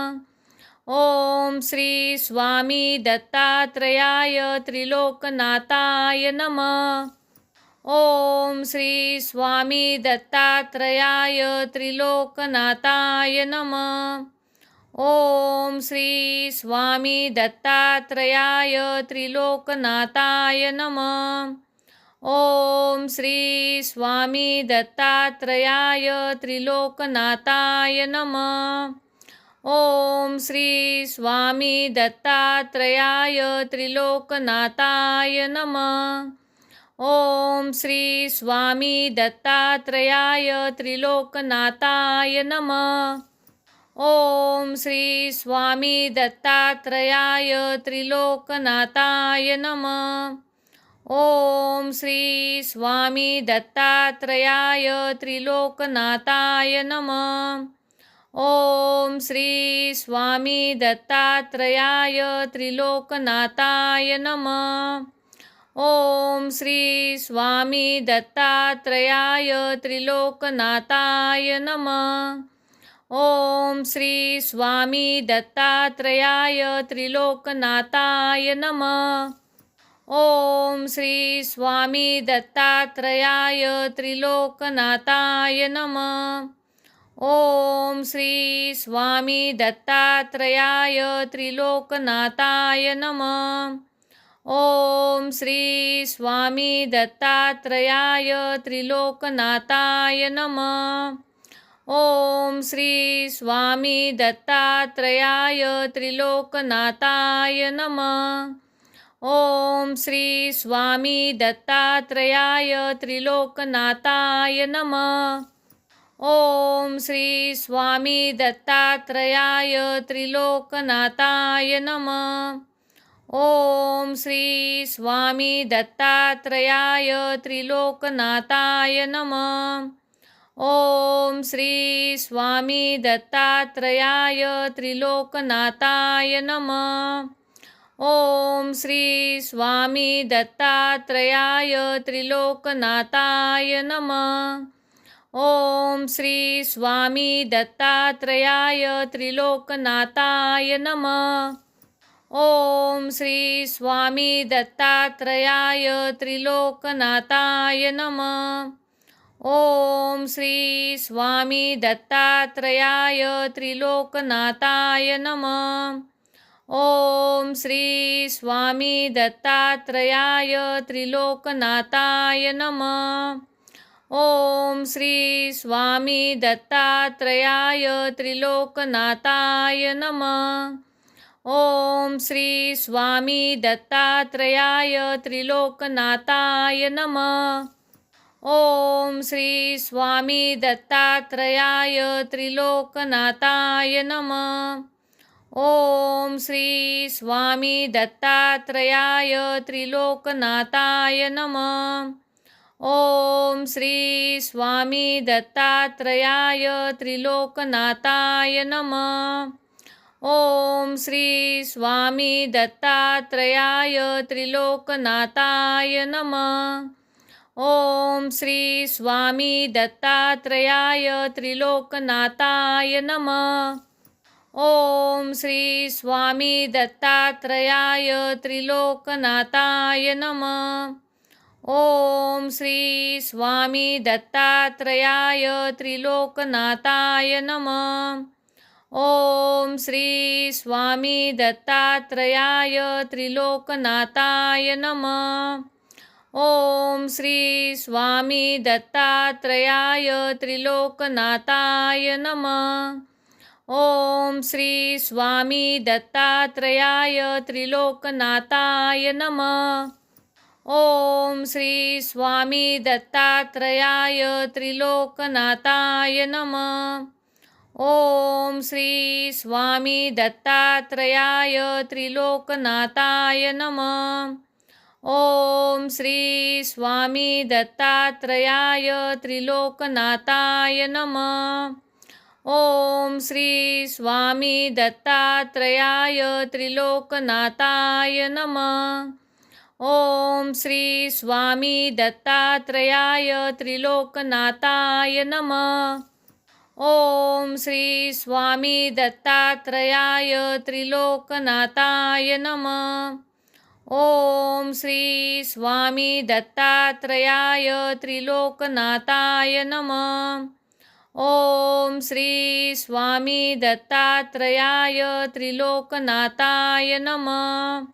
ओम श्री स्वामी दत्तात्रेयाय त्रिलोकनाथाय नमः। ओम श्री स्वामी दत्तात्रेयाय त्रिलोकनाथाय नमः। ओम श्री स्वामी दत्तात्रेयाय त्रिलोकनाथाय नमः। ओम श्री स्वामी दत्तात्रेयाय त्रिलोकनाथाय नमः। ओम श्री स्वामी दत्तात्रेयाय त्रिलोकनाथाय नमः। ओम श्री स्वामी दत्तात्रेयाय त्रिलोकनाथाय नमः। ओम श्री स्वामी दत्तात्रेयाय त्रिलोकनाथाय नमः। ओम श्री स्वामी दत्तात्रेयाय त्रिलोकनाथाय नमः। ओम श्री स्वामी दत्तात्रेयाय त्रिलोकनाथाय नमः। ओम श्री स्वामी दत्तात्रेयाय त्रिलोकनाथाय नमः। ओम श्री स्वामी दत्तात्रेयाय त्रिलोकनाथाय नमः। ओम श्री स्वामी दत्तात्रेयाय त्रिलोकनाथाय नमः। ओम श्री स्वामी दत्तात्रेयाय त्रिलोकनाथाय नमः। ओम श्री स्वामी दत्तात्रेयाय त्रिलोकनाथाय नमः। ओम श्री स्वामी दत्तात्रेयाय त्रिलोकनाथाय नमः। ओम श्री स्वामी दत्तात्रेयाय त्रिलोकनाथाय नमः। ओम श्री स्वामी दत्तात्रेयाय त्रिलोकनाथाय नमः। ओम श्री स्वामी दत्तात्रेयाय त्रिलोकनाथाय नमः। ओम श्री स्वामी दत्तात्रेयाय त्रिलोकनाथाय नमः। ओम श्री स्वामी दत्तात्रेयाय त्रिलोकनाथाय नमः। ओम श्री स्वामी दत्तात्रेयाय त्रिलोकनाथाय नमः। ओम श्री स्वामी दत्तात्रेयाय त्रिलोकनाथाय नमः। ओम श्री स्वामी दत्तात्रेयाय त्रिलोकनाथाय नमः। ओम श्री स्वामी दत्तात्रेयाय त्रिलोकनाथाय नमः। ओम श्री स्वामी दत्तात्रेयाय त्रिलोकनाथाय नमः। ओम श्री स्वामी दत्तात्रेयाय त्रिलोकनाथाय नमः। ओम श्री स्वामी दत्तात्रेयाय त्रिलोकनाथाय नमः। ओम श्री स्वामी दत्तात्रेयाय त्रिलोकनाथाय नमः। ओम श्री स्वामी दत्तात्रेयाय त्रिलोकनाथाय नमः। ओम श्री स्वामी दत्तात्रेयाय त्रिलोकनाथाय नमः। ओम श्री स्वामी दत्तात्रेयाय त्रिलोकनाथाय नमः। ओम श्री स्वामी दत्तात्रेयाय त्रिलोकनाथाय नमः। ओम श्री स्वामी दत्तात्रेयाय त्रिलोकनाथाय नमः। ओम श्री स्वामी दत्तात्रेयाय त्रिलोकनाथाय नमः। ओम श्री स्वामी दत्तात्रेयाय त्रिलोकनाथाय नमः। ओम श्री स्वामी दत्तात्रेयाय त्रिलोकनाथाय नमः। ओम श्री स्वामी दत्तात्रेयाय त्रिलोकनाथाय नमः। ओम श्री स्वामी दत्तात्रेयाय त्रिलोकनाथाय नमः। ओम श्री स्वामी दत्तात्रेयाय त्रिलोकनाथाय नमः। ओम श्री स्वामी दत्तात्रेयाय त्रिलोकनाथाय नमः। ओम श्री स्वामी दत्तात्रेयाय त्रिलोकनाथाय नमः। ओम श्री स्वामी दत्तात्रेयाय त्रिलोकनाथाय नमः। ओम श्री स्वामी दत्तात्रेयाय त्रिलोकनाथाय नमः। ओम श्री स्वामी दत्तात्रेयाय त्रिलोकनाथाय नमः।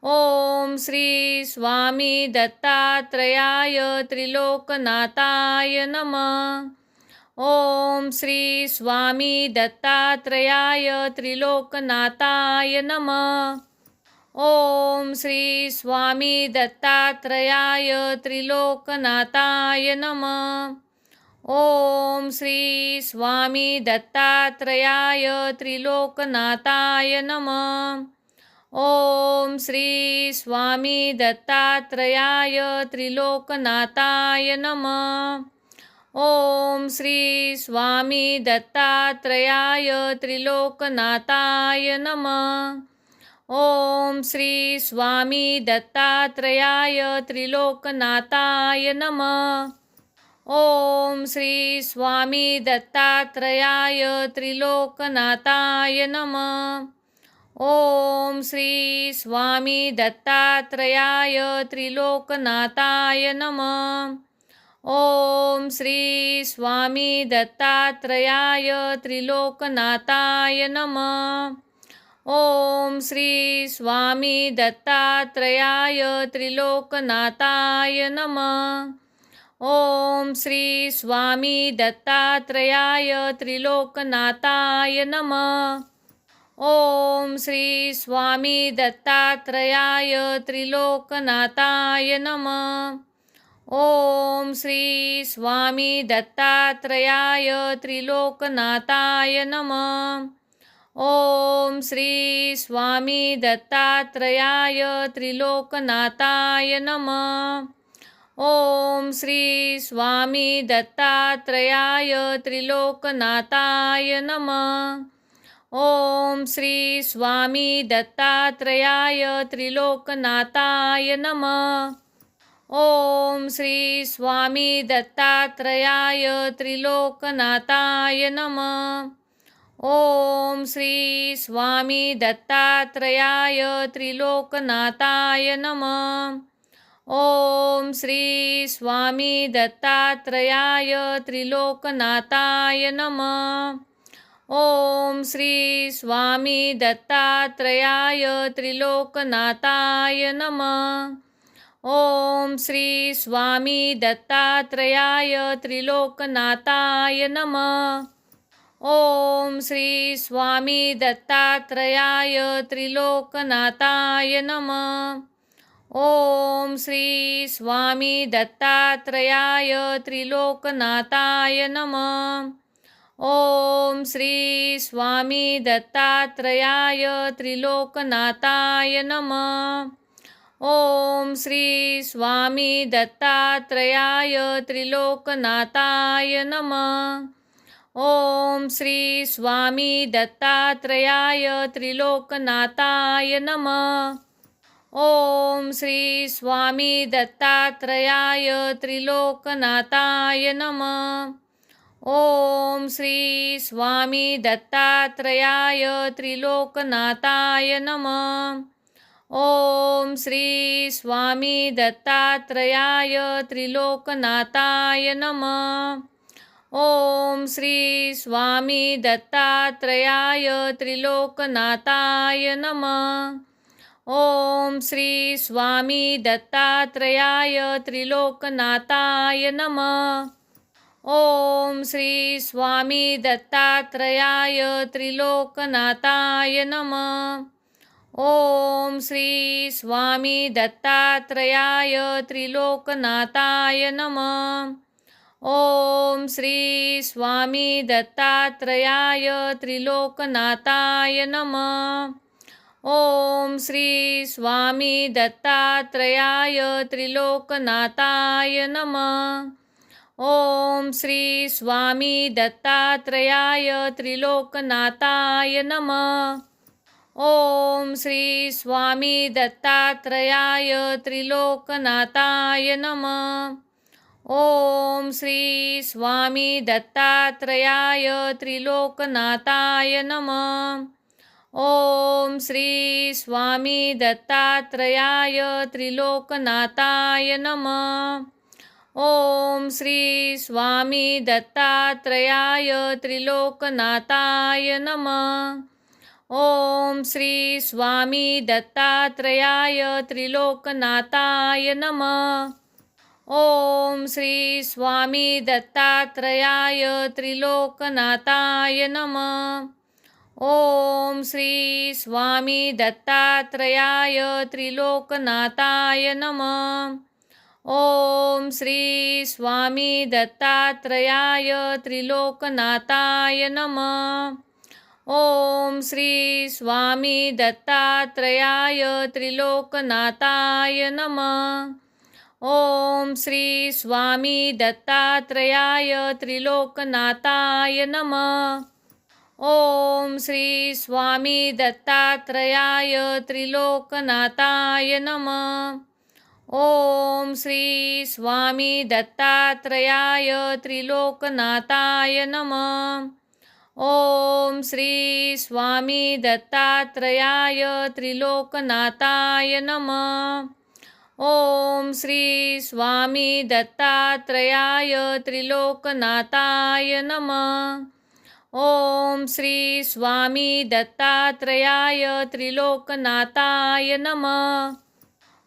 ओम श्री स्वामी दत्तात्रेयाय त्रिलोकनाथाय नमः। ओम श्री स्वामी दत्तात्रेयाय त्रिलोकनाथाय नमः। ओम श्री स्वामी दत्तात्रेयाय त्रिलोकनाथाय नमः। ओम श्री स्वामी दत्तात्रेयाय त्रिलोकनाथाय नमः। ओम श्री स्वामी दत्तात्रेयाय त्रिलोकनाथाय नमः। ओम श्री स्वामी दत्तात्रेयाय त्रिलोकनाथाय नमः। ओम श्री स्वामी दत्तात्रेयाय त्रिलोकनाथाय नमः। ओम श्री स्वामी दत्तात्रेयाय त्रिलोकनाथाय नमः। ओम श्री स्वामी दत्तात्रेयाय त्रिलोकनाथाय नमः। ओम श्री स्वामी दत्तात्रेयाय त्रिलोकनाथाय नमः। ओम श्री स्वामी दत्तात्रेयाय त्रिलोकनाथाय नमः। ओम श्री स्वामी दत्तात्रेयाय त्रिलोकनाथाय नमः। ओम श्री स्वामी दत्तात्रेयाय त्रिलोकनाथाय नमः। ओम श्री स्वामी दत्तात्रेयाय त्रिलोकनाथाय नमः। ओम श्री स्वामी दत्तात्रेयाय त्रिलोकनाथाय नमः। ओम श्री स्वामी दत्तात्रेयाय त्रिलोकनाथाय नमः। ओम श्री स्वामी दत्तात्रेयाय त्रिलोकनाथाय नमः। ओम श्री स्वामी दत्तात्रेयाय त्रिलोकनाथाय नमः। ओम श्री स्वामी दत्तात्रेयाय त्रिलोकनाथाय नमः। ओम श्री स्वामी दत्तात्रेयाय त्रिलोकनाथाय नमः। ओम श्री स्वामी दत्तात्रेयाय त्रिलोकनाथाय नमः। ओम श्री स्वामी दत्तात्रेयाय त्रिलोकनाथाय नमः। ओम श्री स्वामी दत्तात्रेयाय त्रिलोकनाथाय नमः। ओम श्री स्वामी दत्तात्रेयाय त्रिलोकनाथाय नमः। ओम श्री स्वामी दत्तात्रेयाय त्रिलोकनाथाय नमः। ओम श्री स्वामी दत्तात्रेयाय त्रिलोकनाथाय नमः। ओम श्री स्वामी दत्तात्रेयाय त्रिलोकनाथाय नमः। ओम श्री स्वामी दत्तात्रेयाय त्रिलोकनाथाय नमः। ओम श्री स्वामी दत्तात्रेयाय त्रिलोकनाथाय नमः। ओम श्री स्वामी दत्तात्रेयाय त्रिलोकनाथाय नमः। ओम श्री स्वामी दत्तात्रेयाय त्रिलोकनाथाय नमः। ओम श्री स्वामी दत्तात्रेयाय त्रिलोकनाथाय नमः। ओम श्री स्वामी दत्तात्रेयाय त्रिलोकनाथाय नमः। ओम श्री स्वामी दत्तात्रेयाय त्रिलोकनाथाय नमः। ओम श्री स्वामी दत्तात्रेयाय त्रिलोकनाथाय नमः। ओम श्री स्वामी दत्तात्रेयाय त्रिलोकनाथाय नमः। ओम श्री स्वामी दत्तात्रेयाय त्रिलोकनाथाय नमः। ओम श्री स्वामी दत्तात्रेयाय त्रिलोकनाथाय नमः। ओम श्री स्वामी दत्तात्रेयाय त्रिलोकनाथाय नमः। ओम श्री स्वामी दत्तात्रेयाय त्रिलोकनाथाय नमः। ओम श्री स्वामी दत्तात्रेयाय त्रिलोकनाथाय नमः। ओम श्री स्वामी दत्तात्रेयाय त्रिलोकनाथाय नमः। ओम श्री स्वामी दत्तात्रेयाय त्रिलोकनाथाय नमः। ओम श्री स्वामी दत्तात्रेयाय त्रिलोकनाथाय नमः। ओम श्री स्वामी दत्तात्रेयाय त्रिलोकनाथाय नमः। ओम श्री स्वामी दत्तात्रेयाय त्रिलोकनाथाय नमः। ओम श्री स्वामी दत्तात्रेयाय त्रिलोकनाथाय नमः। ओम श्री स्वामी दत्तात्रेयाय त्रिलोकनाथाय नमः। ओम श्री स्वामी दत्तात्रेयाय त्रिलोकनाथाय नमः। ओम श्री स्वामी दत्तात्रेयाय त्रिलोकनाथाय नमः। ओम श्री स्वामी दत्तात्रेयाय त्रिलोकनाथाय नमः। ओम श्री स्वामी दत्तात्रेयाय त्रिलोकनाथाय नमः।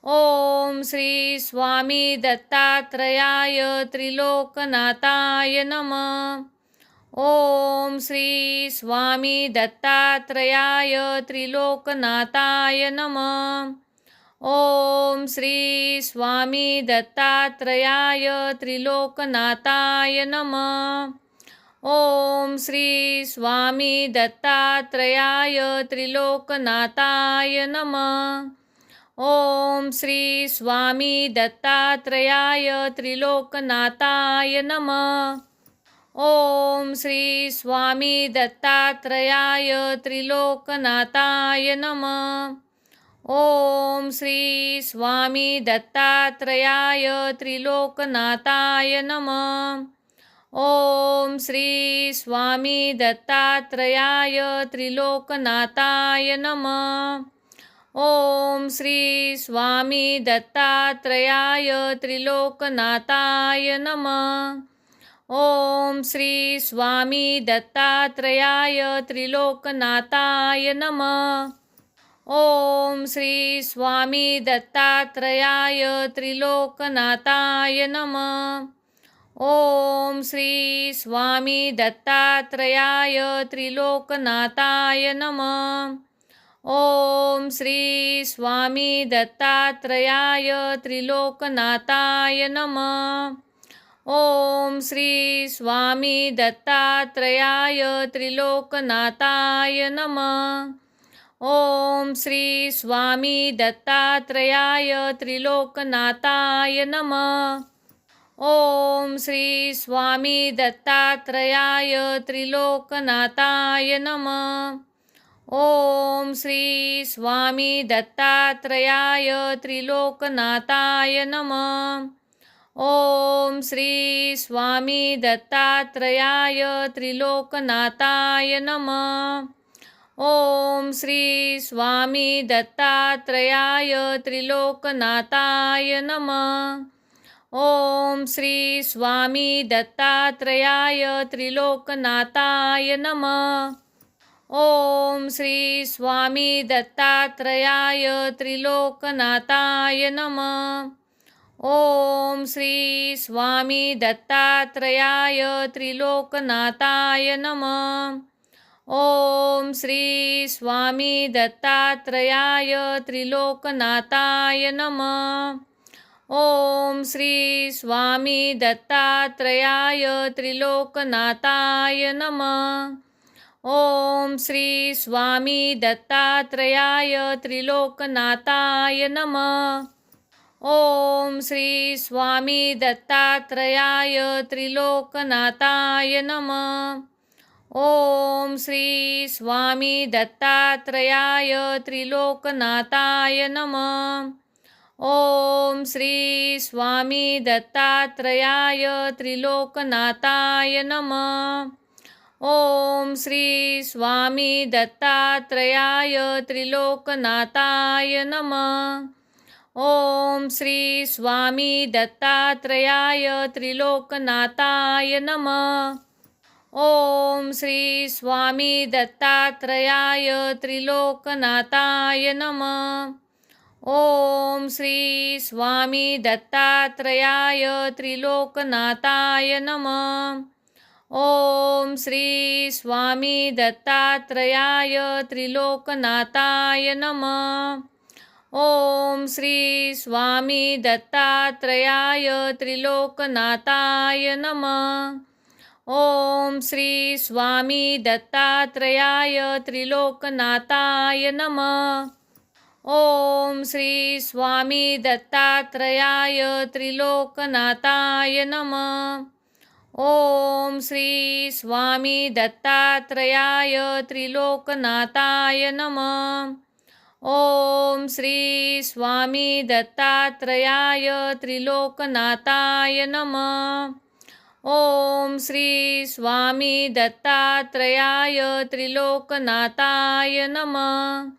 ओम श्री स्वामी दत्तात्रेयाय त्रिलोकनाथाय नमः। ओम श्री स्वामी दत्तात्रेयाय त्रिलोकनाथाय नमः। ओम श्री स्वामी दत्तात्रेयाय त्रिलोकनाथाय नमः। ओम श्री स्वामी दत्तात्रेयाय त्रिलोकनाथाय नमः। ओम श्री स्वामी दत्तात्रेयाय त्रिलोकनाथाय नमः। ओम श्री स्वामी दत्तात्रेयाय त्रिलोकनाथाय नमः। ओम श्री स्वामी दत्तात्रेयाय त्रिलोकनाथाय नमः। ओम श्री स्वामी दत्तात्रेयाय त्रिलोकनाथाय नमः। ओम श्री स्वामी दत्तात्रेयाय त्रिलोकनाथाय नमः। ओम श्री स्वामी दत्तात्रेयाय त्रिलोकनाथाय नमः। ओम श्री स्वामी दत्तात्रेयाय त्रिलोकनाथाय नमः। ओम श्री स्वामी दत्तात्रेयाय त्रिलोकनाथाय नमः। ओम श्री स्वामी दत्तात्रेयाय त्रिलोकनाथाय नमः। ओम श्री स्वामी दत्तात्रेयाय त्रिलोकनाथाय नमः। ओम श्री स्वामी दत्तात्रेयाय त्रिलोकनाथाय नमः। ओम श्री स्वामी दत्तात्रेयाय त्रिलोकनाथाय नमः। ओम श्री स्वामी दत्तात्रेयाय त्रिलोकनाथाय नमः। ओम श्री स्वामी दत्तात्रेयाय त्रिलोकनाथाय नमः। ओम श्री स्वामी दत्तात्रेयाय त्रिलोकनाथाय नमः। ओम श्री स्वामी दत्तात्रेयाय त्रिलोकनाथाय नमः। ओम श्री स्वामी दत्तात्रेयाय त्रिलोकनाथाय नमः। ओम श्री स्वामी दत्तात्रेयाय त्रिलोकनाथाय नमः। ओम श्री स्वामी दत्तात्रेयाय त्रिलोकनाथाय नमः। ओम श्री स्वामी दत्तात्रेयाय त्रिलोकनाथाय नमः। ओम श्री स्वामी दत्तात्रेयाय त्रिलोकनाथाय नमः। ओम श्री स्वामी दत्तात्रेयाय त्रिलोकनाथाय नमः। ओम श्री स्वामी दत्तात्रेयाय त्रिलोकनाथाय नमः। ओम श्री स्वामी दत्तात्रेयाय त्रिलोकनाथाय नमः। ओम श्री स्वामी दत्तात्रेयाय त्रिलोकनाथाय नमः। ओम श्री स्वामी दत्तात्रेयाय त्रिलोकनाथाय नमः। ओम श्री स्वामी दत्तात्रेयाय त्रिलोकनाथाय नमः। ओम श्री स्वामी दत्तात्रेयाय त्रिलोकनाथाय नमः। ओम श्री स्वामी दत्तात्रेयाय त्रिलोकनाथाय नमः। ओम श्री स्वामी दत्तात्रेयाय त्रिलोकनाथाय नमः। ओम श्री स्वामी दत्तात्रेयाय त्रिलोकनाथाय नमः। ओम श्री स्वामी दत्तात्रेयाय त्रिलोकनाथाय नमः। ओम श्री स्वामी दत्तात्रेयाय त्रिलोकनाथाय नमः। ओम श्री स्वामी दत्तात्रेयाय त्रिलोकनाथाय नमः। ओम श्री स्वामी दत्तात्रेयाय त्रिलोकनाथाय नमः।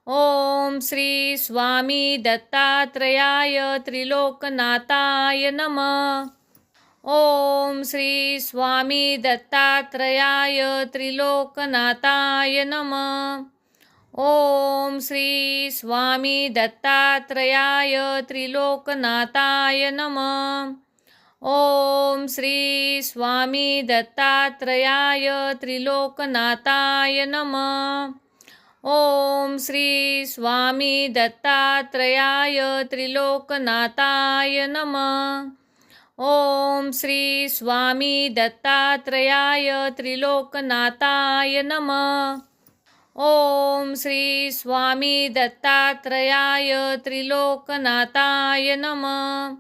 ओम श्री स्वामी दत्तात्रेयाय त्रिलोकनाथाय नमः। ओम श्री स्वामी दत्तात्रेयाय त्रिलोकनाथाय नमः। ओम श्री स्वामी दत्तात्रेयाय त्रिलोकनाथाय नमः। ओम श्री स्वामी दत्तात्रेयाय त्रिलोकनाथाय नमः। ओम श्री स्वामी दत्तात्रेयाय त्रिलोकनाथाय नमः। ओम श्री स्वामी दत्तात्रेयाय त्रिलोकनाथाय नमः। ओम श्री स्वामी दत्तात्रेयाय त्रिलोकनाथाय नमः।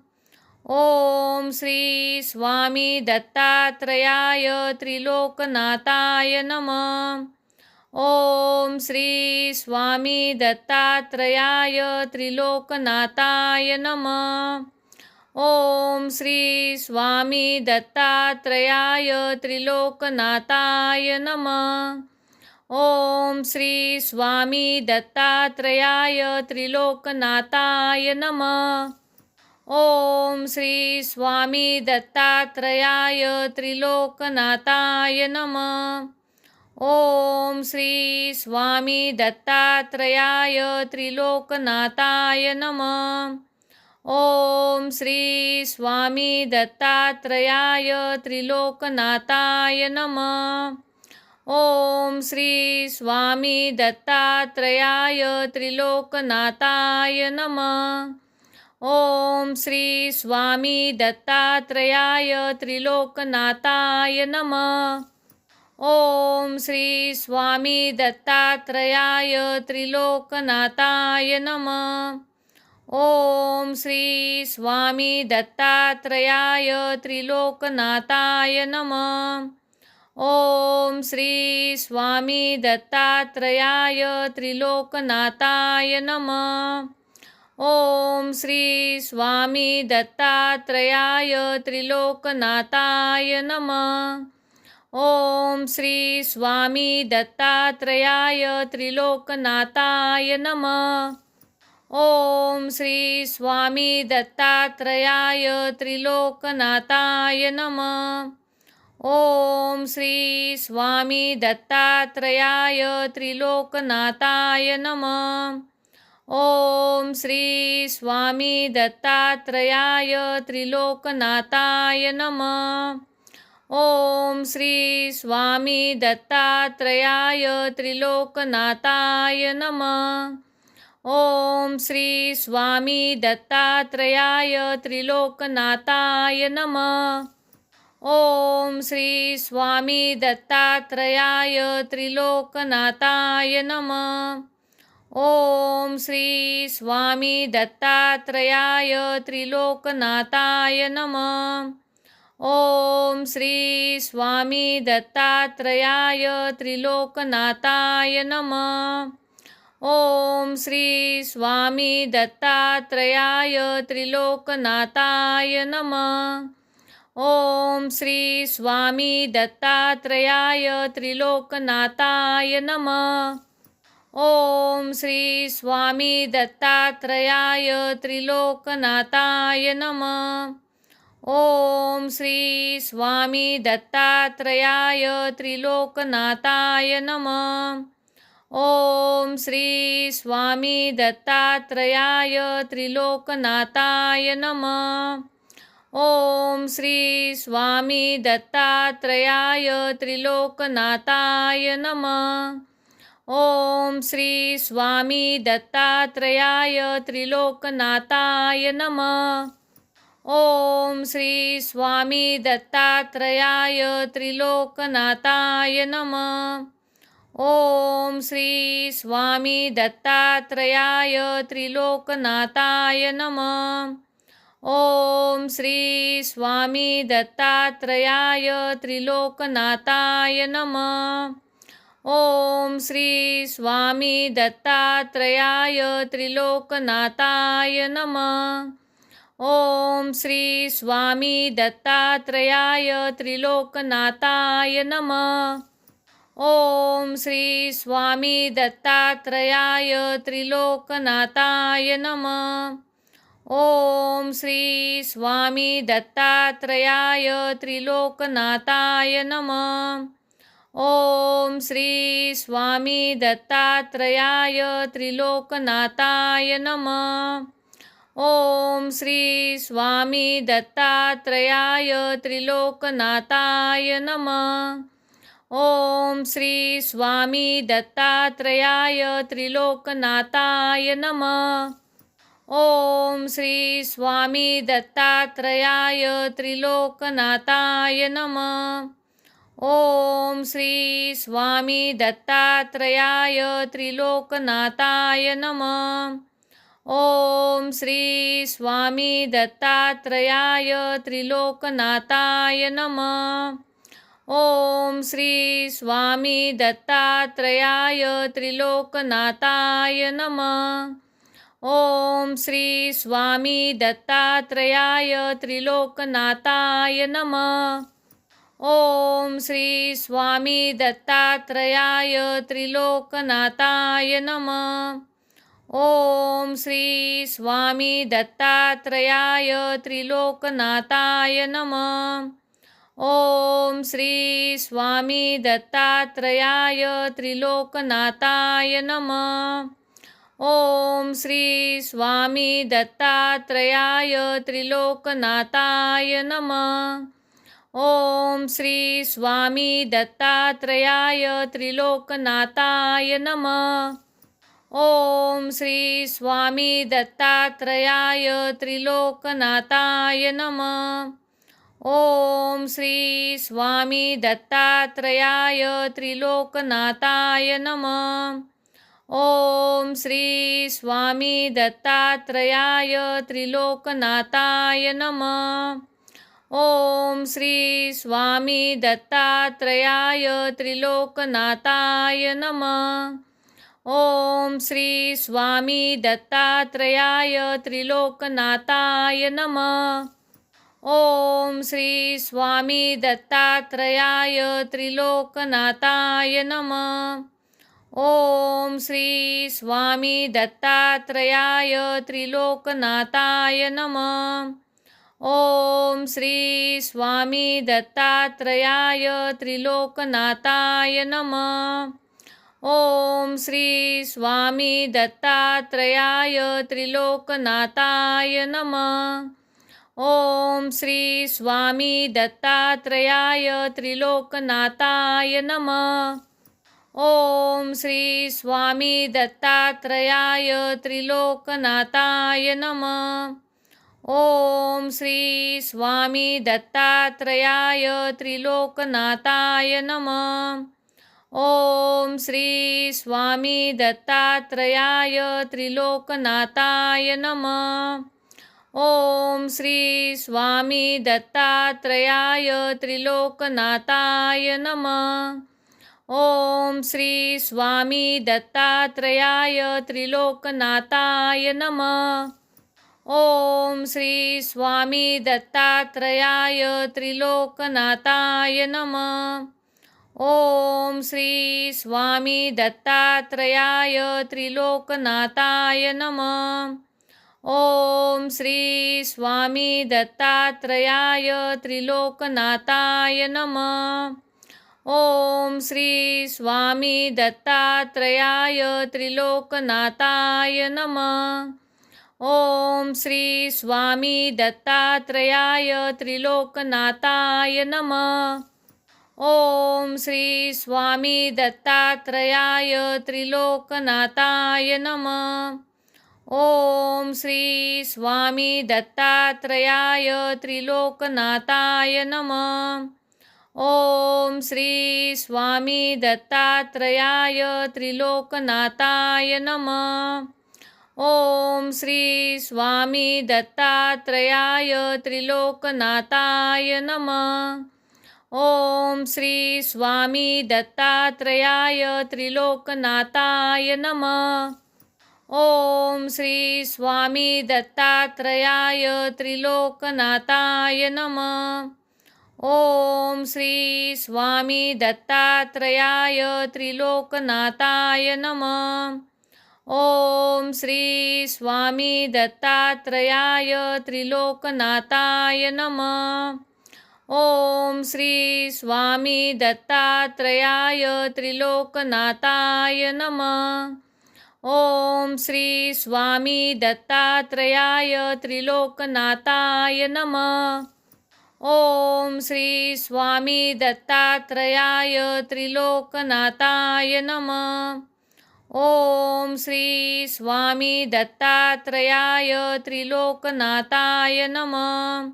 ओम श्री स्वामी दत्तात्रेयाय त्रिलोकनाथाय नमः। ओम श्री स्वामी दत्तात्रेयाय त्रिलोकनाथाय नमः। ओम श्री स्वामी दत्तात्रेयाय त्रिलोकनाथाय नमः। ओम श्री स्वामी दत्तात्रेयाय त्रिलोकनाथाय नमः। ओम श्री स्वामी दत्तात्रेयाय त्रिलोकनाथाय नमः। ओम श्री स्वामी दत्तात्रेयाय त्रिलोकनाथाय नमः। ओम श्री स्वामी दत्तात्रेयाय त्रिलोकनाथाय नमः। ओम श्री स्वामी दत्तात्रेयाय त्रिलोकनाथाय नमः। ओम श्री स्वामी दत्तात्रेयाय त्रिलोकनाथाय नमः। ओम श्री स्वामी दत्तात्रेयाय त्रिलोकनाथाय नमः। ओम श्री स्वामी दत्तात्रेयाय त्रिलोकनाथाय नमः। ओम श्री स्वामी दत्तात्रेयाय त्रिलोकनाथाय नमः। ओम श्री स्वामी दत्तात्रेयाय त्रिलोकनाथाय नमः। ओम श्री स्वामी दत्तात्रेयाय त्रिलोकनाथाय नमः। ओम श्री स्वामी दत्तात्रेयाय त्रिलोकनाथाय नमः। ओम श्री स्वामी दत्तात्रेयाय त्रिलोकनाथाय नमः। ओम श्री स्वामी दत्तात्रेयाय त्रिलोकनाथाय नमः। ओम श्री स्वामी दत्तात्रेयाय त्रिलोकनाथाय नमः। ओम श्री स्वामी दत्तात्रेयाय त्रिलोकनाथाय नमः। ओम श्री स्वामी दत्तात्रेयाय त्रिलोकनाथाय नमः। ओम श्री स्वामी दत्तात्रेयाय त्रिलोकनाथाय नमः। ओम श्री स्वामी दत्तात्रेयाय त्रिलोकनाथाय नमः। ओम श्री स्वामी दत्तात्रेयाय त्रिलोकनाथाय नमः। ओम श्री स्वामी दत्तात्रेयाय त्रिलोकनाथाय नमः। ओम श्री स्वामी दत्तात्रेयाय त्रिलोकनाथाय नमः। ओम श्री स्वामी दत्तात्रेयाय त्रिलोकनाथाय नमः। ओम श्री स्वामी दत्तात्रेयाय त्रिलोकनाथाय नमः। ओम श्री स्वामी दत्तात्रेयाय त्रिलोकनाथाय नमः। ओम श्री स्वामी दत्तात्रेयाय त्रिलोकनाथाय नमः। ओम श्री स्वामी दत्तात्रेयाय त्रिलोकनाथाय नमः। ओम श्री स्वामी दत्तात्रेयाय त्रिलोकनाथाय नमः। ओम श्री स्वामी दत्तात्रेयाय त्रिलोकनाथाय नमः। ओम श्री स्वामी दत्तात्रेयाय त्रिलोकनाथाय नमः। ओम श्री स्वामी दत्तात्रेयाय त्रिलोकनाथाय नमः। ओम श्री स्वामी दत्तात्रेयाय त्रिलोकनाथाय नमः। ओम श्री स्वामी दत्तात्रेयाय त्रिलोकनाथाय नमः। ओम श्री स्वामी दत्तात्रेयाय त्रिलोकनाथाय नमः। ओम श्री स्वामी दत्तात्रेयाय त्रिलोकनाथाय नमः। ओम श्री स्वामी दत्तात्रेयाय त्रिलोकनाथाय नमः। ओम श्री स्वामी दत्तात्रेयाय त्रिलोकनाथाय नमः। ओम श्री स्वामी दत्तात्रेयाय त्रिलोकनाथाय नमः। ओम श्री स्वामी दत्तात्रेयाय त्रिलोकनाथाय नमः। ओम श्री स्वामी दत्तात्रेयाय त्रिलोकनाथाय नमः। ओम श्री स्वामी दत्तात्रेयाय त्रिलोकनाथाय नमः। ओम श्री स्वामी दत्तात्रेयाय त्रिलोकनाथाय नमः। ओम श्री स्वामी दत्तात्रेयाय त्रिलोकनाथाय नमः। ओम श्री स्वामी दत्तात्रेयाय त्रिलोकनाथाय नमः। ओम श्री स्वामी दत्तात्रेयाय त्रिलोकनाथाय नमः। ओम श्री स्वामी दत्तात्रेयाय त्रिलोकनाथाय नमः। ओम श्री स्वामी दत्तात्रेयाय त्रिलोकनाथाय नमः। ओम श्री स्वामी दत्तात्रेयाय त्रिलोकनाथाय नमः। ओम श्री स्वामी दत्तात्रेयाय त्रिलोकनाथाय नमः। ओम श्री स्वामी दत्तात्रेयाय त्रिलोकनाथाय नमः। ओम श्री स्वामी दत्तात्रेयाय त्रिलोकनाथाय नमः। ओम श्री स्वामी दत्तात्रेयाय त्रिलोकनाथाय नमः। ओम श्री स्वामी दत्तात्रेयाय त्रिलोकनाथाय नमः। ओम श्री स्वामी दत्तात्रेयाय त्रिलोकनाथाय नमः। ओम श्री स्वामी दत्तात्रेयाय त्रिलोकनाथाय नमः। ओम श्री स्वामी दत्तात्रेयाय त्रिलोकनाथाय नमः। ओम श्री स्वामी दत्तात्रेयाय त्रिलोकनाथाय नमः। ओम श्री स्वामी दत्तात्रेयाय त्रिलोकनाथाय नमः। ओम श्री स्वामी दत्तात्रेयाय त्रिलोकनाथाय नमः। ओम श्री स्वामी दत्तात्रेयाय त्रिलोकनाथाय नमः। ओम श्री स्वामी दत्तात्रेयाय त्रिलोकनाथाय नमः। ओम श्री स्वामी दत्तात्रेयाय त्रिलोकनाथाय नमः। ओम श्री स्वामी दत्तात्रेयाय त्रिलोकनाथाय नमः। ओम श्री स्वामी दत्तात्रेयाय त्रिलोकनाथाय नमः। ओम श्री स्वामी दत्तात्रेयाय त्रिलोकनाथाय नमः। ओम श्री स्वामी दत्तात्रेयाय त्रिलोकनाथाय नमः। ओम श्री स्वामी दत्तात्रेयाय त्रिलोकनाथाय नमः। ओम श्री स्वामी दत्तात्रेयाय त्रिलोकनाथाय नमः। ओम श्री स्वामी दत्तात्रेयाय त्रिलोकनाथाय नमः। ओम श्री स्वामी दत्तात्रेयाय त्रिलोकनाथाय नमः। ओम श्री स्वामी दत्तात्रेयाय त्रिलोकनाथाय नमः। ओम श्री स्वामी दत्तात्रेयाय त्रिलोकनाथाय नमः। ओम श्री स्वामी दत्तात्रेयाय त्रिलोकनाथाय नमः। ओम श्री स्वामी दत्तात्रेयाय त्रिलोकनाथाय नमः। ओम श्री स्वामी दत्तात्रेयाय त्रिलोकनाथाय नमः। ओम श्री स्वामी दत्तात्रेयाय त्रिलोकनाथाय नमः। ओम श्री स्वामी दत्तात्रेयाय त्रिलोकनाथाय नमः। ओम श्री स्वामी दत्तात्रेयाय त्रिलोकनाथाय नमः.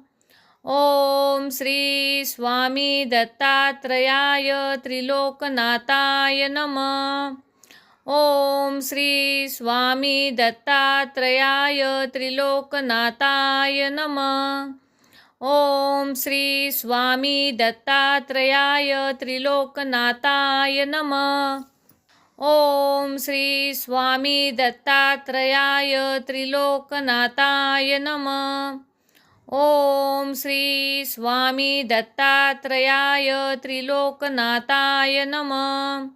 ओम श्री स्वामी दत्तात्रेयाय त्रिलोकनाथाय नमः. ओम श्री स्वामी दत्तात्रेयाय त्रिलोकनाथाय नमः. ओम श्री स्वामी दत्तात्रेयाय त्रिलोकनाथाय नमः. ओम श्री स्वामी दत्तात्रेयाय त्रिलोकनाथाय नमः. ओम श्री स्वामी दत्तात्रेयाय त्रिलोकनाथाय नमः.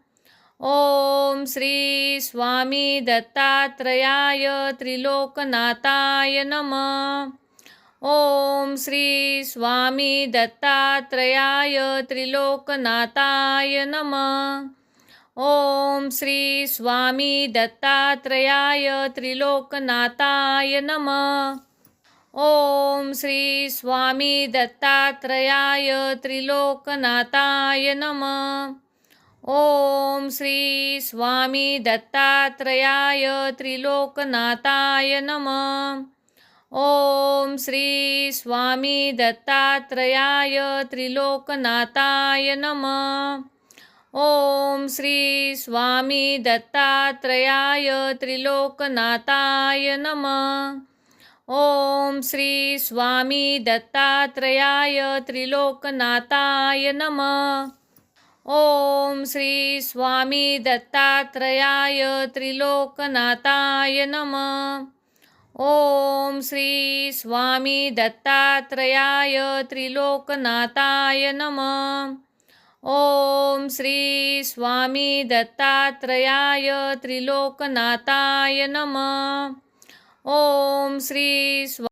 ओम श्री स्वामी दत्तात्रेयाय त्रिलोकनाथाय नमः. ओम श्री स्वामी दत्तात्रेयाय त्रिलोकनाथाय नमः. ओम श्री स्वामी दत्तात्रेयाय त्रिलोकनाथाय नमः. ओम श्री स्वामी दत्तात्रेयाय त्रिलोकनाथाय नमः. ओम श्री स्वामी दत्तात्रेयाय त्रिलोकनाथाय नमः. ओम श्री स्वामी दत्तात्रेयाय त्रिलोकनाथाय नमः. ओम श्री स्वामी दत्तात्रेयाय त्रिलोकनाथाय नमः. ओम श्री स्वामी दत्तात्रेयाय त्रिलोकनाथाय नमः. ओम श्री स्वामी दत्तात्रेयाय त्रिलोकनाथाय नमः. ओम श्री स्वामी दत्तात्रेयाय त्रिलोकनाथाय नमः. ओम श्री स्वामी दत्तात्रेयाय त्रिलोकनाथाय नमः. ओम श्री